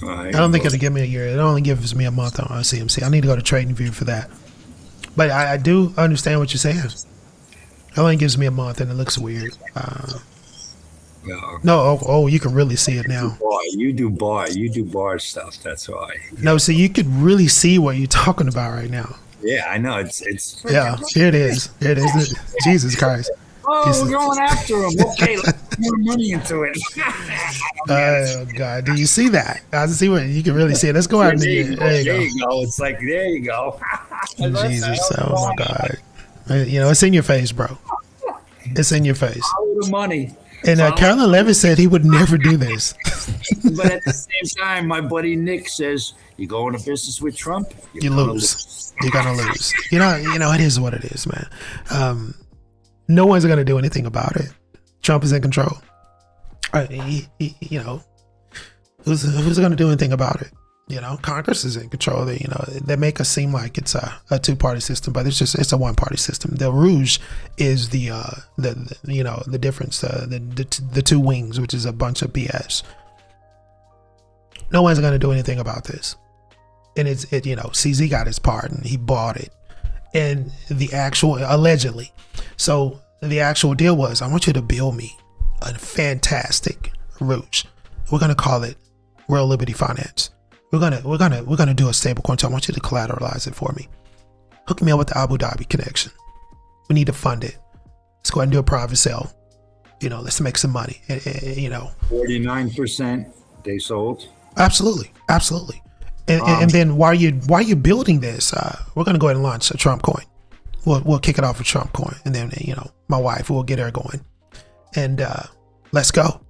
I don't think it'll give me a year. It only gives me a month on CMC. I need to go to TradingView for that. But I do understand what you're saying. It only gives me a month, and it looks weird. No, you can really see it now. You do bar stuff. That's why. No, so you could really see what you're talking about right now. Yeah, I know. It's yeah. Here it is. Here it is. Jesus Christ. Oh, we're going after him. Okay, let's put more money into it. Oh God, do you see that? I see what you can really see it. Let's go out. There you go. It's like there you go. Jesus, oh my God. You know, it's in your face, bro. It's in your face. Follow the money. And Carolyn Levitt said he would never do this. But at the same time, my buddy Nick says, you go into business with Trump, you lose. You're gonna lose. You know, it is what it is, man. No one's going to do anything about it. Trump is in control. You know, who's going to do anything about it? You know, Congress is in control. They make us seem like it's a two-party system, but it's a one-party system. The rouge is the difference, the two wings, which is a bunch of BS. No one's going to do anything about this. And CZ got his part and he bought it. And the actual, allegedly. So the actual deal was, I want you to build me a fantastic rouge. We're gonna call it World Liberty Finance. We're gonna do a stablecoin. So I want you to collateralize it for me. Hook me up with the Abu Dhabi connection. We need to fund it. Let's go ahead and do a private sale. Let's make some money. 49% they sold. Absolutely. And then while you're building this, we're gonna go ahead and launch a Trump coin. We'll kick it off with Trump coin, and then my wife will get her going, and let's go.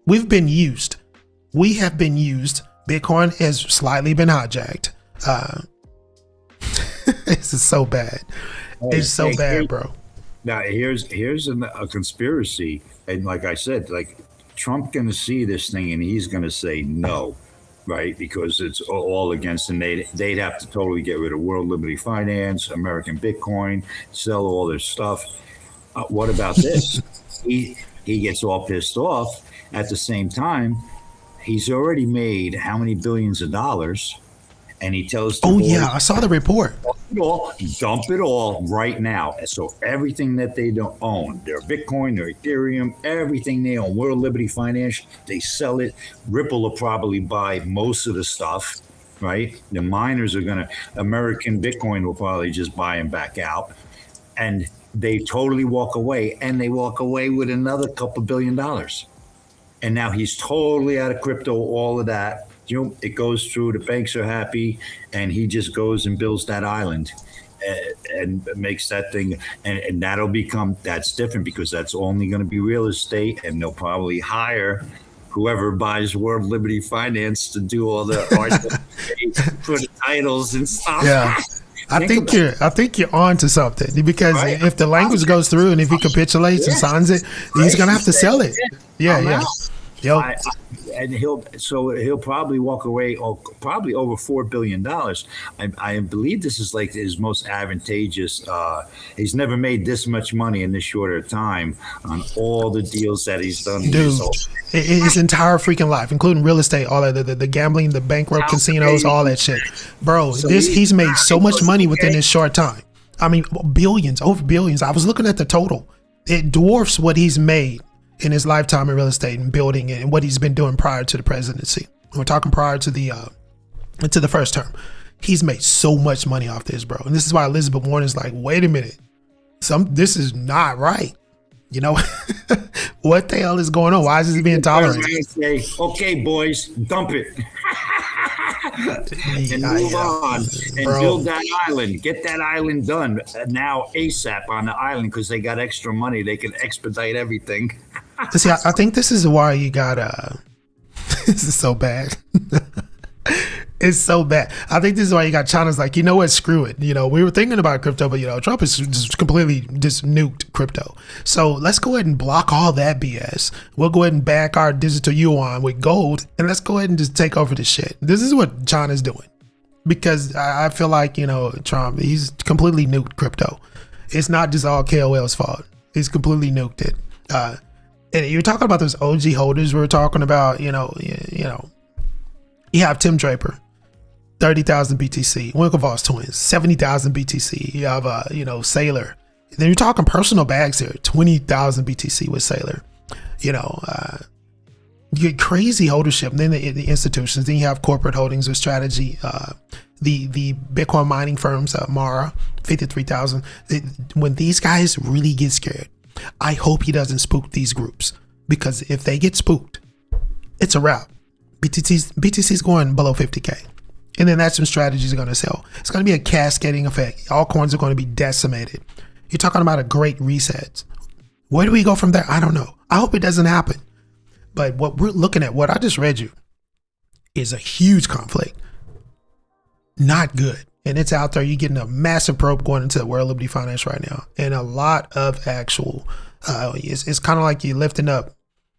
We have been used. Bitcoin has slightly been hijacked. This is so bad. It's so bad, bro. Now here's a conspiracy, and like I said, like Trump gonna see this thing and he's gonna say no. Right, because it's all against them. They'd have to totally get rid of World Liberty Finance, American Bitcoin, sell all their stuff. What about this? He gets all pissed off. At the same time, he's already made how many billions of dollars, and he tells the boys, I saw the report. Dump it all right now. So everything that they don't own, their Bitcoin, their Ethereum, everything they own, World Liberty Finance, they sell it. Ripple will probably buy most of the stuff, right? The miners are American Bitcoin will probably just buy them back out. And they totally walk away, and they walk away with another couple $2 billion. And now he's totally out of crypto, all of that. It goes through, the banks are happy, and he just goes and builds that island and makes that thing. And that's different because that's only going to be real estate, and they'll probably hire whoever buys World Liberty Finance to do all the art for the titles and stuff. Yeah. I think you're on to something, because if the language goes through and if he capitulates and signs it, he's going to have to sell it. Yeah. And he'll probably walk away, probably over $4 billion. I believe this is like his most advantageous. He's never made this much money in this shorter time on all the deals that he's done. Dude, his entire freaking life, including real estate, all that, the gambling, the bankrupt casinos, all that shit. Bro, he's made so much money within this short time. I mean, billions, over billions. I was looking at the total. It dwarfs what he's made in his lifetime in real estate and building it, and what he's been doing prior to the presidency. We're talking prior to the first term. He's made so much money off this, bro. And this is why Elizabeth Warren is like, wait a minute, this is not right. What the hell is going on? Why is this being tolerated? Say, okay, boys, dump it. And move on and build that island. Get that island done now ASAP on the island, because they got extra money. They can expedite everything. See, I think this is why you got this is so bad. It's so bad. I think this is why you got China's like, you know what, screw it. We were thinking about crypto, but Trump has just completely just nuked crypto. So let's go ahead and block all that BS. We'll go ahead and back our digital yuan with gold, and let's go ahead and just take over the shit. This is what China's doing, because I feel like, Trump, he's completely nuked crypto. It's not just all KOL's fault. He's completely nuked it. And you're talking about those OG holders we were talking about, You have Tim Draper, 30,000 BTC. Winklevoss twins, 70,000 BTC. You have, Sailor. Then you're talking personal bags here, 20,000 BTC with Sailor. You get crazy ownership. And then the institutions. Then you have corporate holdings with Strategy. The Bitcoin mining firms, Mara, 53,000. When these guys really get scared, I hope he doesn't spook these groups, because if they get spooked, it's a wrap. BTC's going below 50K. And then that's when strategies are going to sell. It's going to be a cascading effect. Altcoins are going to be decimated. You're talking about a great reset. Where do we go from there? I don't know. I hope it doesn't happen. But what we're looking at, what I just read you, is a huge conflict. Not good. And it's out there. You're getting a massive probe going into the World Liberty Finance right now. And a lot of actual, it's kind of like you're lifting up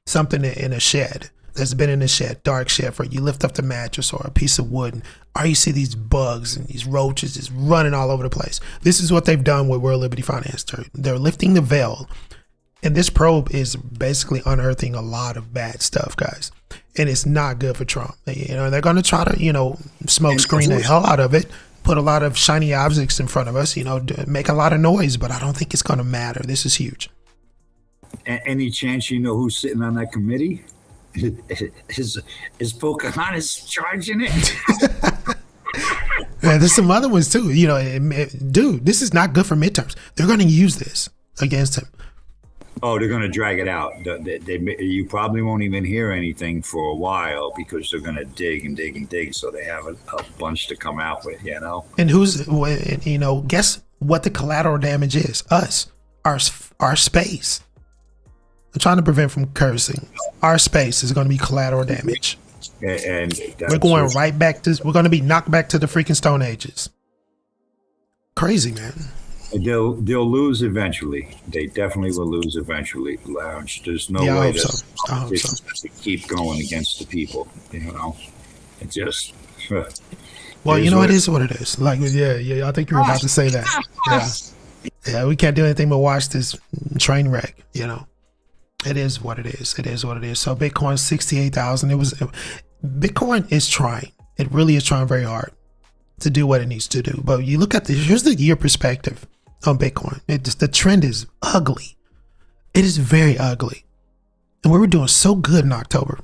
something in a shed that's been in a shed, dark shed, for you lift up the mattress or a piece of wood, and all you see these bugs and these roaches just running all over the place. This is what they've done with World Liberty Finance. They're lifting the veil, and this probe is basically unearthing a lot of bad stuff, guys. And it's not good for Trump. They're going to try to, smoke screen the hell out of it, put a lot of shiny objects in front of us, make a lot of noise, but I don't think it's going to matter. This is huge. Any chance you know who's sitting on that committee? Is Pocahontas charging it? Yeah, there's some other ones too. Dude, this is not good for midterms. They're going to use this against him. Oh, they're going to drag it out. You probably won't even hear anything for a while, because they're going to dig and dig and dig, so they have a bunch to come out with, And guess what the collateral damage is? Us, our space. I'm trying to prevent from cursing. Our space is going to be collateral damage. And we're going right back to, we're going to be knocked back to the freaking Stone Ages. Crazy, man. They'll lose eventually. They definitely will lose eventually, Lounge. There's no way to keep going against the people, It just... Well, it is what it is. Like, yeah, I think you were about to say that. Yeah, we can't do anything but watch this train wreck, It is what it is. It is what it is. So Bitcoin 68,000. Bitcoin is trying. It really is trying very hard to do what it needs to do. But you look at here's the year perspective on Bitcoin. The trend is ugly. It is very ugly. And we were doing so good in October.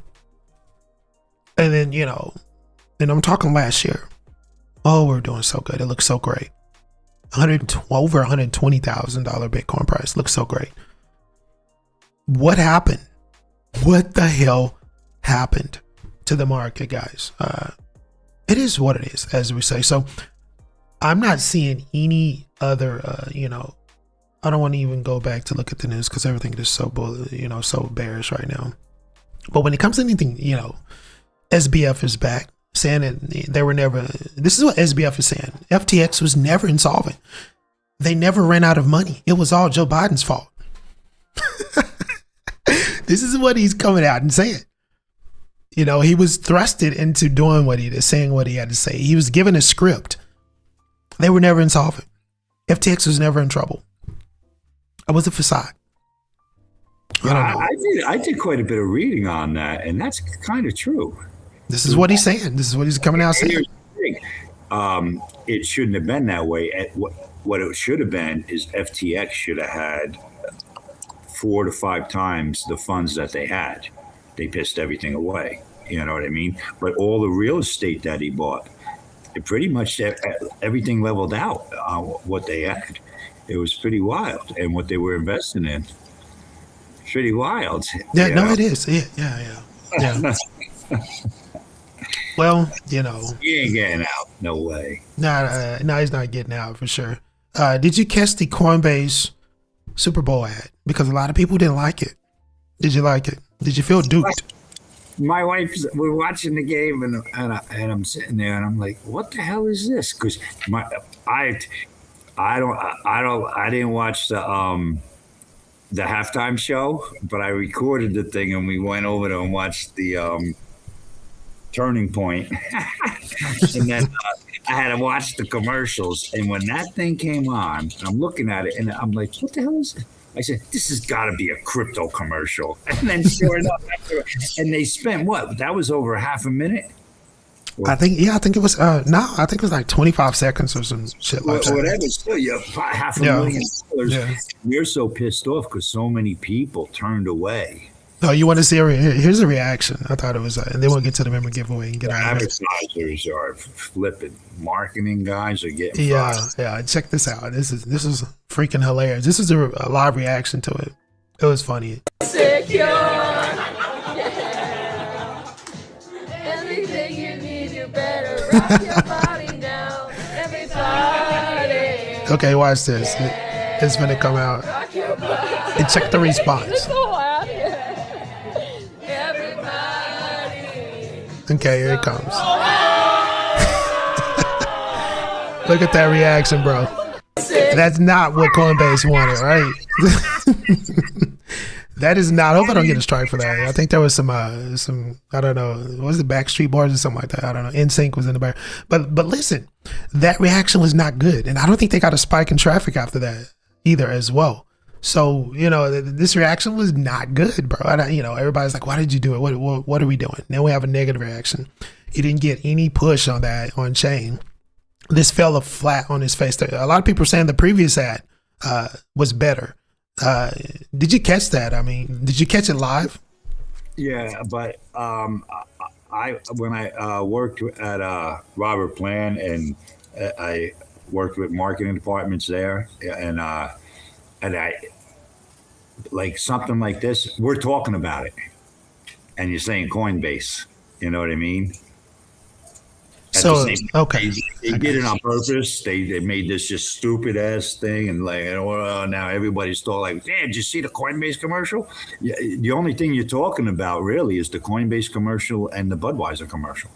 And then, and I'm talking last year. Oh, we're doing so good. It looks so great. Over $120,000 Bitcoin price. Looks so great. What happened? What the hell happened to the market, guys? It is what it is, as we say. So I'm not seeing any other, I don't want to even go back to look at the news, because everything is so, so bearish right now. But when it comes to anything, SBF is back saying that they were never, this is what SBF is saying. FTX was never insolvent. They never ran out of money. It was all Joe Biden's fault. This is what he's coming out and saying. He was thrusted into doing what he did, saying what he had to say. He was given a script. They were never insolvent. FTX was never in trouble. It was a facade. I did quite a bit of reading on that, and that's kind of true. This is what he's saying. This is what he's coming out saying. It shouldn't have been that way. What it should have been is FTX should have had 4 to 5 times the funds that they had. They pissed everything away. You know what I mean? But all the real estate that he bought, it pretty much everything leveled out on what they had. It was pretty wild. And what they were investing in, pretty wild. Yeah, it is. Yeah. Well, He ain't getting out. No way. No, he's not getting out for sure. Did you catch the Coinbase Super Bowl ad? Because a lot of people didn't like it. Did you like it? Did you feel duped? My wife, we're watching the game, and I'm sitting there, and I'm like, "What the hell is this?" Because I didn't watch the halftime show, but I recorded the thing, and we went over there and watched the Turning Point, and then I had to watch the commercials. And when that thing came on, I'm looking at it, and I'm like, "What the hell is it?" I said, "This has got to be a crypto commercial." And then sure enough, and they spent what? That was over half a minute. I think it was no, I think it was like 25 seconds or some shit like that. Whatever, still, you have $500,000. Yeah. You're so pissed off because so many people turned away. No, you want to see here's a reaction. I thought it was, and then we'll get to the member giveaway and get out of it. Advertisers are flipping. Marketing guys are getting Yeah, fired. yeah. Check this out. This is freaking hilarious. This is a live reaction to it. It was funny. Secure. Everything you need, you better rock your body now. Everybody. Okay, watch this. It's gonna come out. Rock your body. And check the response. So loud. Everybody. Okay, here it comes. Look at that reaction, bro. That's not what Coinbase wanted, right? That is not. I hope I don't get a strike for that. I think there was some I don't know, was it Backstreet Boys or something like that? I don't know. NSYNC was in the back. But listen, that reaction was not good, and I don't think they got a spike in traffic after that either as well. So this reaction was not good, bro. Everybody's like, why did you do it? What are we doing? Now we have a negative reaction. You didn't get any push on that on chain. This fell flat on his face. A lot of people are saying the previous ad was better. Did you catch that? I mean, did you catch it live? Yeah, but when I worked at Robert Plant, and I worked with marketing departments there, and I like something like this. We're talking about it, and you're saying Coinbase. You know what I mean? Okay. They did it on purpose. They made this just stupid ass thing, and now everybody's still like, "Yeah, did you see the Coinbase commercial?" Yeah, the only thing you're talking about really is the Coinbase commercial and the Budweiser commercial.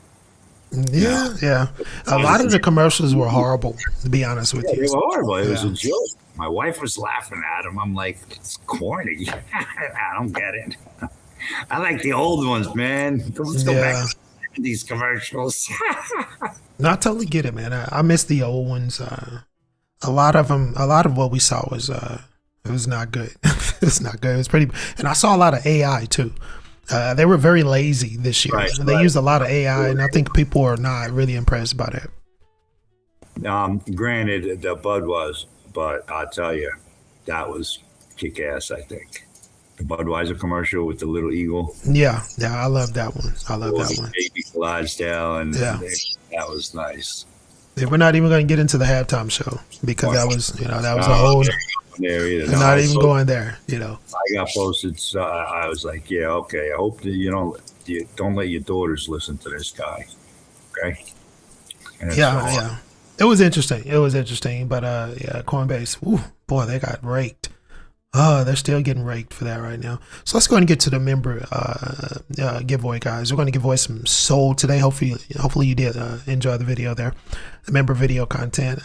Yeah. A lot of the commercials were horrible, to be honest with you. They were horrible. It was a joke. My wife was laughing at them. I'm like, it's corny. I don't get it. I like the old ones, man. Let's go back to these commercials. No, I totally get it, man. I miss the old ones. A lot of what we saw was it was not good. It's not good. It was pretty, and I saw a lot of AI too. They were very lazy this year. They used a lot of AI, and I think people are not really impressed by that. Granted, the Bud was, but I'll tell you, that was kick ass. I think the Budweiser commercial with the little eagle. Yeah, I love that one. I love that one. Baby Clydesdale, and that was nice. Yeah, we're not even going to get into the halftime show because that was a whole. Not even going there. I got posted. So I was like, yeah, okay. I hope that you don't let your daughters listen to this guy. Okay. Yeah. It was interesting. But Coinbase. Ooh, boy, they got raked. Oh, they're still getting raked for that right now. So let's go ahead and get to the member giveaway, guys. We're going to give away some SOL today. Hopefully you did enjoy the video there. The member video content.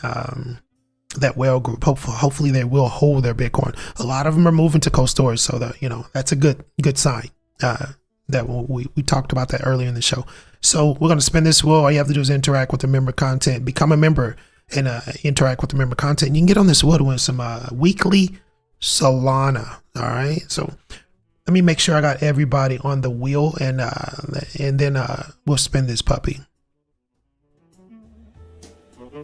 That whale group. Hopefully they will hold their Bitcoin. A lot of them are moving to cold storage, so that that's a good sign. That we talked about that earlier in the show. So we're going to spin this wheel. All you have to do is interact with the member content, become a member, and interact with the member content. You can get on this wheel to win some weekly Solana. All right. So let me make sure I got everybody on the wheel, and then we'll spin this puppy. I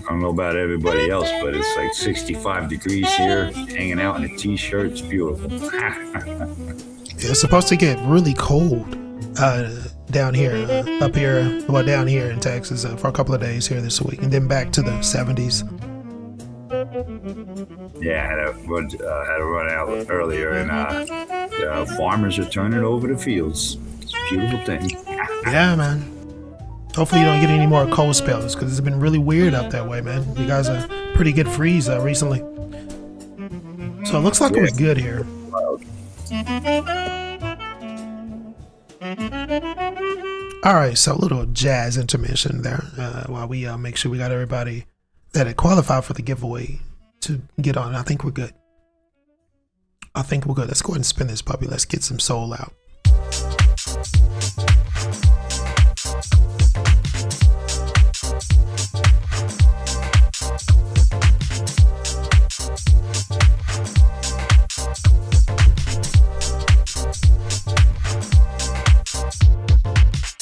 don't know about everybody else, but it's like 65 degrees here, hanging out in a t-shirt. It's beautiful. It's supposed to get really cold down here, down here in Texas for a couple of days here this week, and then back to the 70s. Yeah, I had to run out earlier, and farmers are turning over the fields. It's a beautiful thing. Yeah, man. Hopefully you don't get any more cold spells, because it's been really weird up that way, man. You guys are pretty good freeze recently. So it looks like we're good here. All right, so a little jazz intermission there while we make sure we got everybody that had qualified for the giveaway to get on. I think we're good. Let's go ahead and spin this puppy. Let's get some SOL out.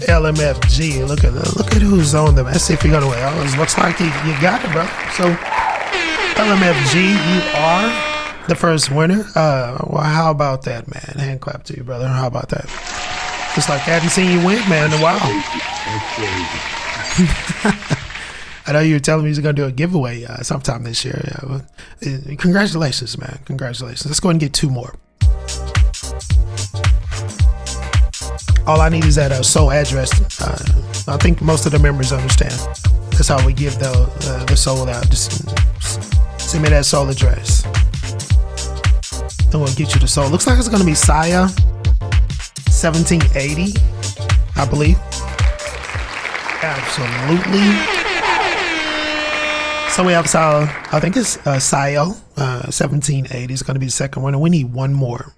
LMFG. Look at who's on them. Let's see if you're gonna win. Oh, it looks like you got it, bro. So LMFG, you are the first winner. Well, how about that, man? Hand clap to you, brother. How about that? Just like I hadn't seen you win, man, in a while. I know you were telling me you're gonna do a giveaway sometime this year. Yeah, well, congratulations, man. Congratulations. Let's go ahead and get 2 more. All I need is that SOL address. I think most of the members understand. That's how we give the SOL out. Just send me that SOL address. Then we'll get you the SOL. Looks like it's going to be Saya 1780, I believe. Absolutely. So we have Saya, I think it's Saya 1780 is going to be the second winner. We need 1 more.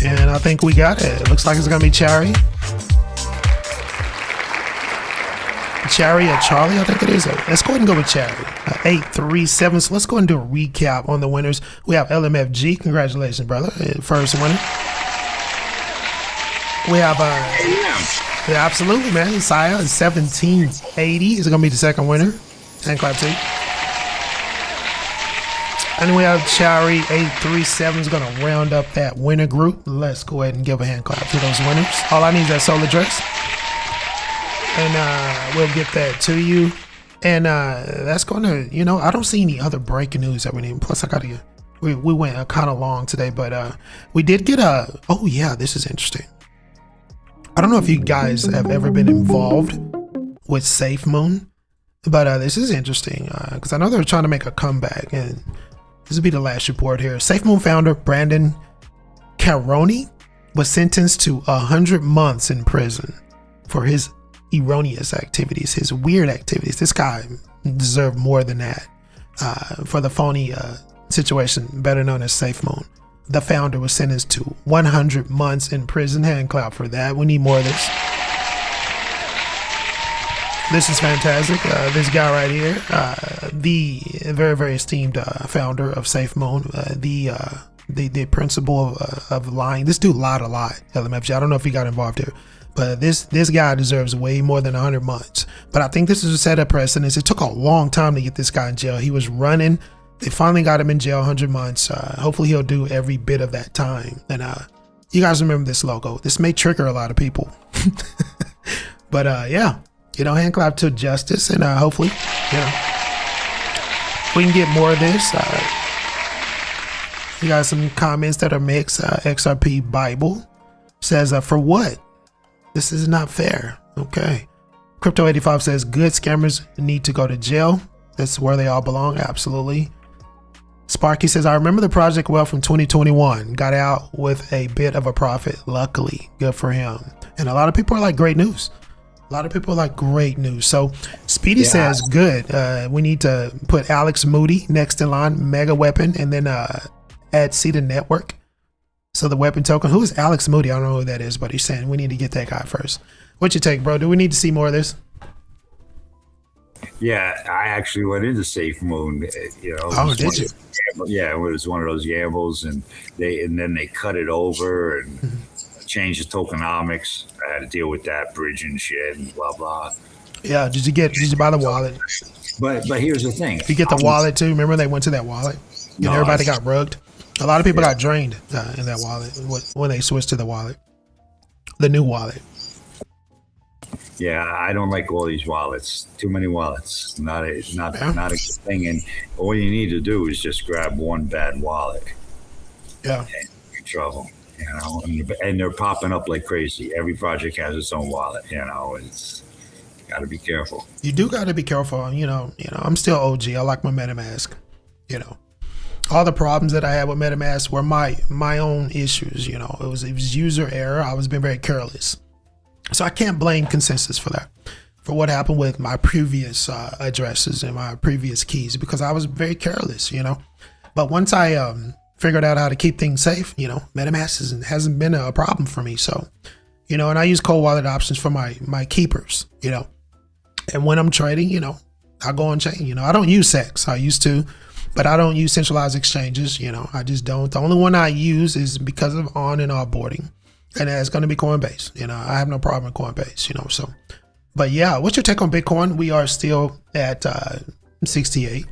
And I think we got it. It looks like it's going to be Cherry. Cherry or Charlie, I think it is. Let's go ahead and go with Cherry. 837. So let's go ahead and do a recap on the winners. We have LMFG. Congratulations, brother. First winner. We have, yeah, absolutely, man. Saya is 1780 is going to be the second winner. Hand clap to you. And we have Cherry 837 is going to round up that winner group. Let's go ahead and give a hand clap to those winners. All I need is that SOL address. And we'll get that to you. And that's going to, you know, I don't see any other breaking news that we need. Plus, I got to, we went kind of long today, but we did get oh yeah, this is interesting. I don't know if you guys have ever been involved with SafeMoon, but this is interesting because I know they're trying to make a comeback, and this will be the last report here. SafeMoon founder Brandon Caroni was sentenced to 100 months in prison for his erroneous activities, his weird activities. This guy deserved more than that for the phony situation, better known as SafeMoon. The founder was sentenced to 100 months in prison. Hand clap for that. We need more of this. This is fantastic. This guy right here, the very, very esteemed founder of SafeMoon, the principal of lying. This dude lied a lot, LMFG. I don't know if he got involved here, but this guy deserves way more than 100 months. But I think this is a set of precedence. It took a long time to get this guy in jail. He was running. They finally got him in jail, 100 months. Hopefully he'll do every bit of that time. And you guys remember this logo. This may trigger a lot of people. But yeah, you know, hand clap to justice, and hopefully, you know, we can get more of this. You got some comments that are mixed. XRP Bible says, for what? This is not fair. Okay. Crypto 85 says, good scammers need to go to jail. That's where they all belong. Absolutely. Sparky says, I remember the project well from 2021. Got out with a bit of a profit. Luckily, good for him. And a lot of people are like, great news. A lot of people are like, great news. So Speedy says, good. We need to put Alex Moody next in line, mega weapon, and then add Seeded Network. So the weapon token. Who is Alex Moody? I don't know who that is, but he's saying we need to get that guy first. What you take, bro? Do we need to see more of this? Yeah, I actually went into SafeMoon. You know, oh, did you? Yeah, it was one of those gambles, and then they cut it over and changed the tokenomics. I had to deal with that bridge and shit and blah blah. Yeah, did you buy the wallet? But here's the thing. You get the wallet too. Remember they went to that wallet and everybody got rugged. A lot of people got drained in that wallet when they switched to the wallet, the new wallet. Yeah, I don't like all these wallets. Too many wallets. Not a good thing. And all you need to do is just grab one bad wallet. Yeah. And you're in trouble. You know, and they're popping up like crazy. Every project has its own wallet. You know, it's got to be careful. You do got to be careful. You know, I'm still OG. I like my MetaMask. You know, all the problems that I had with MetaMask were my own issues. You know, it was user error. I was being very careless. So I can't blame Consensus for that. for what happened with my previous addresses and my previous keys, because I was very careless, you know. But once I figured out how to keep things safe, you know, MetaMask hasn't been a problem for me. So, you know, and I use cold wallet options for my keepers, you know. And when I'm trading, you know, I go on chain. You know, I don't use SEX. I used to, but I don't use centralized exchanges. You know, I just don't. The only one I use is because of on and offboarding, and that's going to be Coinbase. You know, I have no problem with Coinbase. You know, so. But yeah, what's your take on Bitcoin? We are still at 68,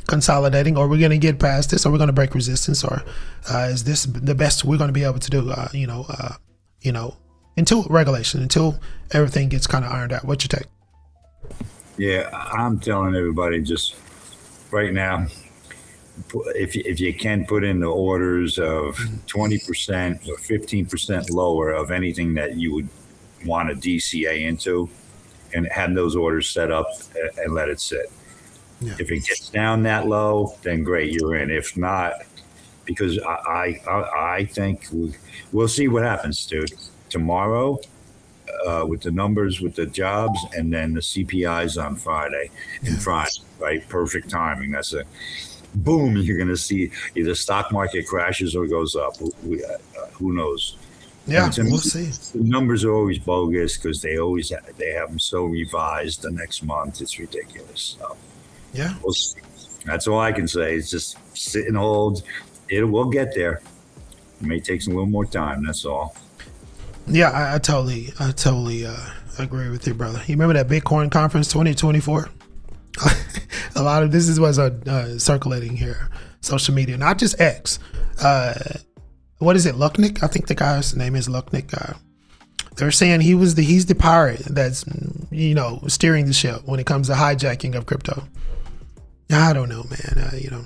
consolidating, or we're going to get past this, or we're going to break resistance, or is this the best we're going to be able to do? You know, until regulation, until everything gets kind of ironed out. What's your take? Yeah, I'm telling everybody just right now, if you can put in the orders of 20% or 15% lower of anything that you would want a DCA into, and have those orders set up and let it sit. Yeah. If it gets down that low, then great, you're in. If not, because I think we'll see what happens, dude. Tomorrow, with the numbers, with the jobs, and then the CPIs on Friday. Right? Perfect timing. That's a boom. You're going to see either stock market crashes or goes up. Who knows? Yeah, we'll see. The numbers are always bogus because they have them so revised the next month. It's ridiculous. So, yeah, we'll see. That's all I can say. It's just sit and hold. We'll get there. It may take some little more time. That's all. Yeah, I totally agree with you, brother. You remember that Bitcoin conference 2024? A lot of this is what's circulating here, social media, not just X. What is it, Lucknick? I think the guy's name is Lucknick. They're saying he's the pirate that's, you know, steering the ship when it comes to hijacking of crypto. I don't know, man. You know,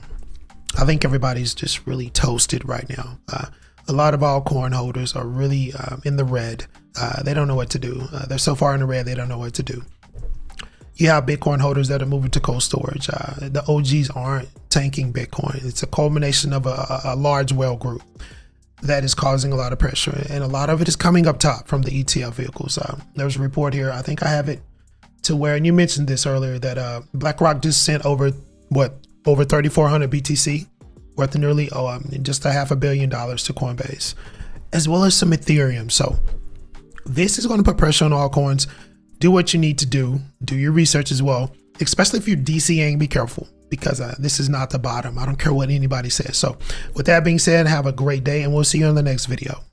I think everybody's just really toasted right now. A lot of altcoin holders are really in the red. They don't know what to do. They're so far in the red, they don't know what to do. You have Bitcoin holders that are moving to cold storage. The OGs aren't tanking Bitcoin. It's a culmination of a large whale group that is causing a lot of pressure. And a lot of it is coming up top from the ETF vehicles. There was a report here, I think I have it, to where, and you mentioned this earlier, that BlackRock just sent over 3,400 BTC, worth nearly just $500 million to Coinbase, as well as some Ethereum. So this is going to put pressure on altcoins. Do what you need to do. Do your research as well, especially if you're DCAing. Be careful, because this is not the bottom. I don't care what anybody says. So with that being said, have a great day, and we'll see you in the next video.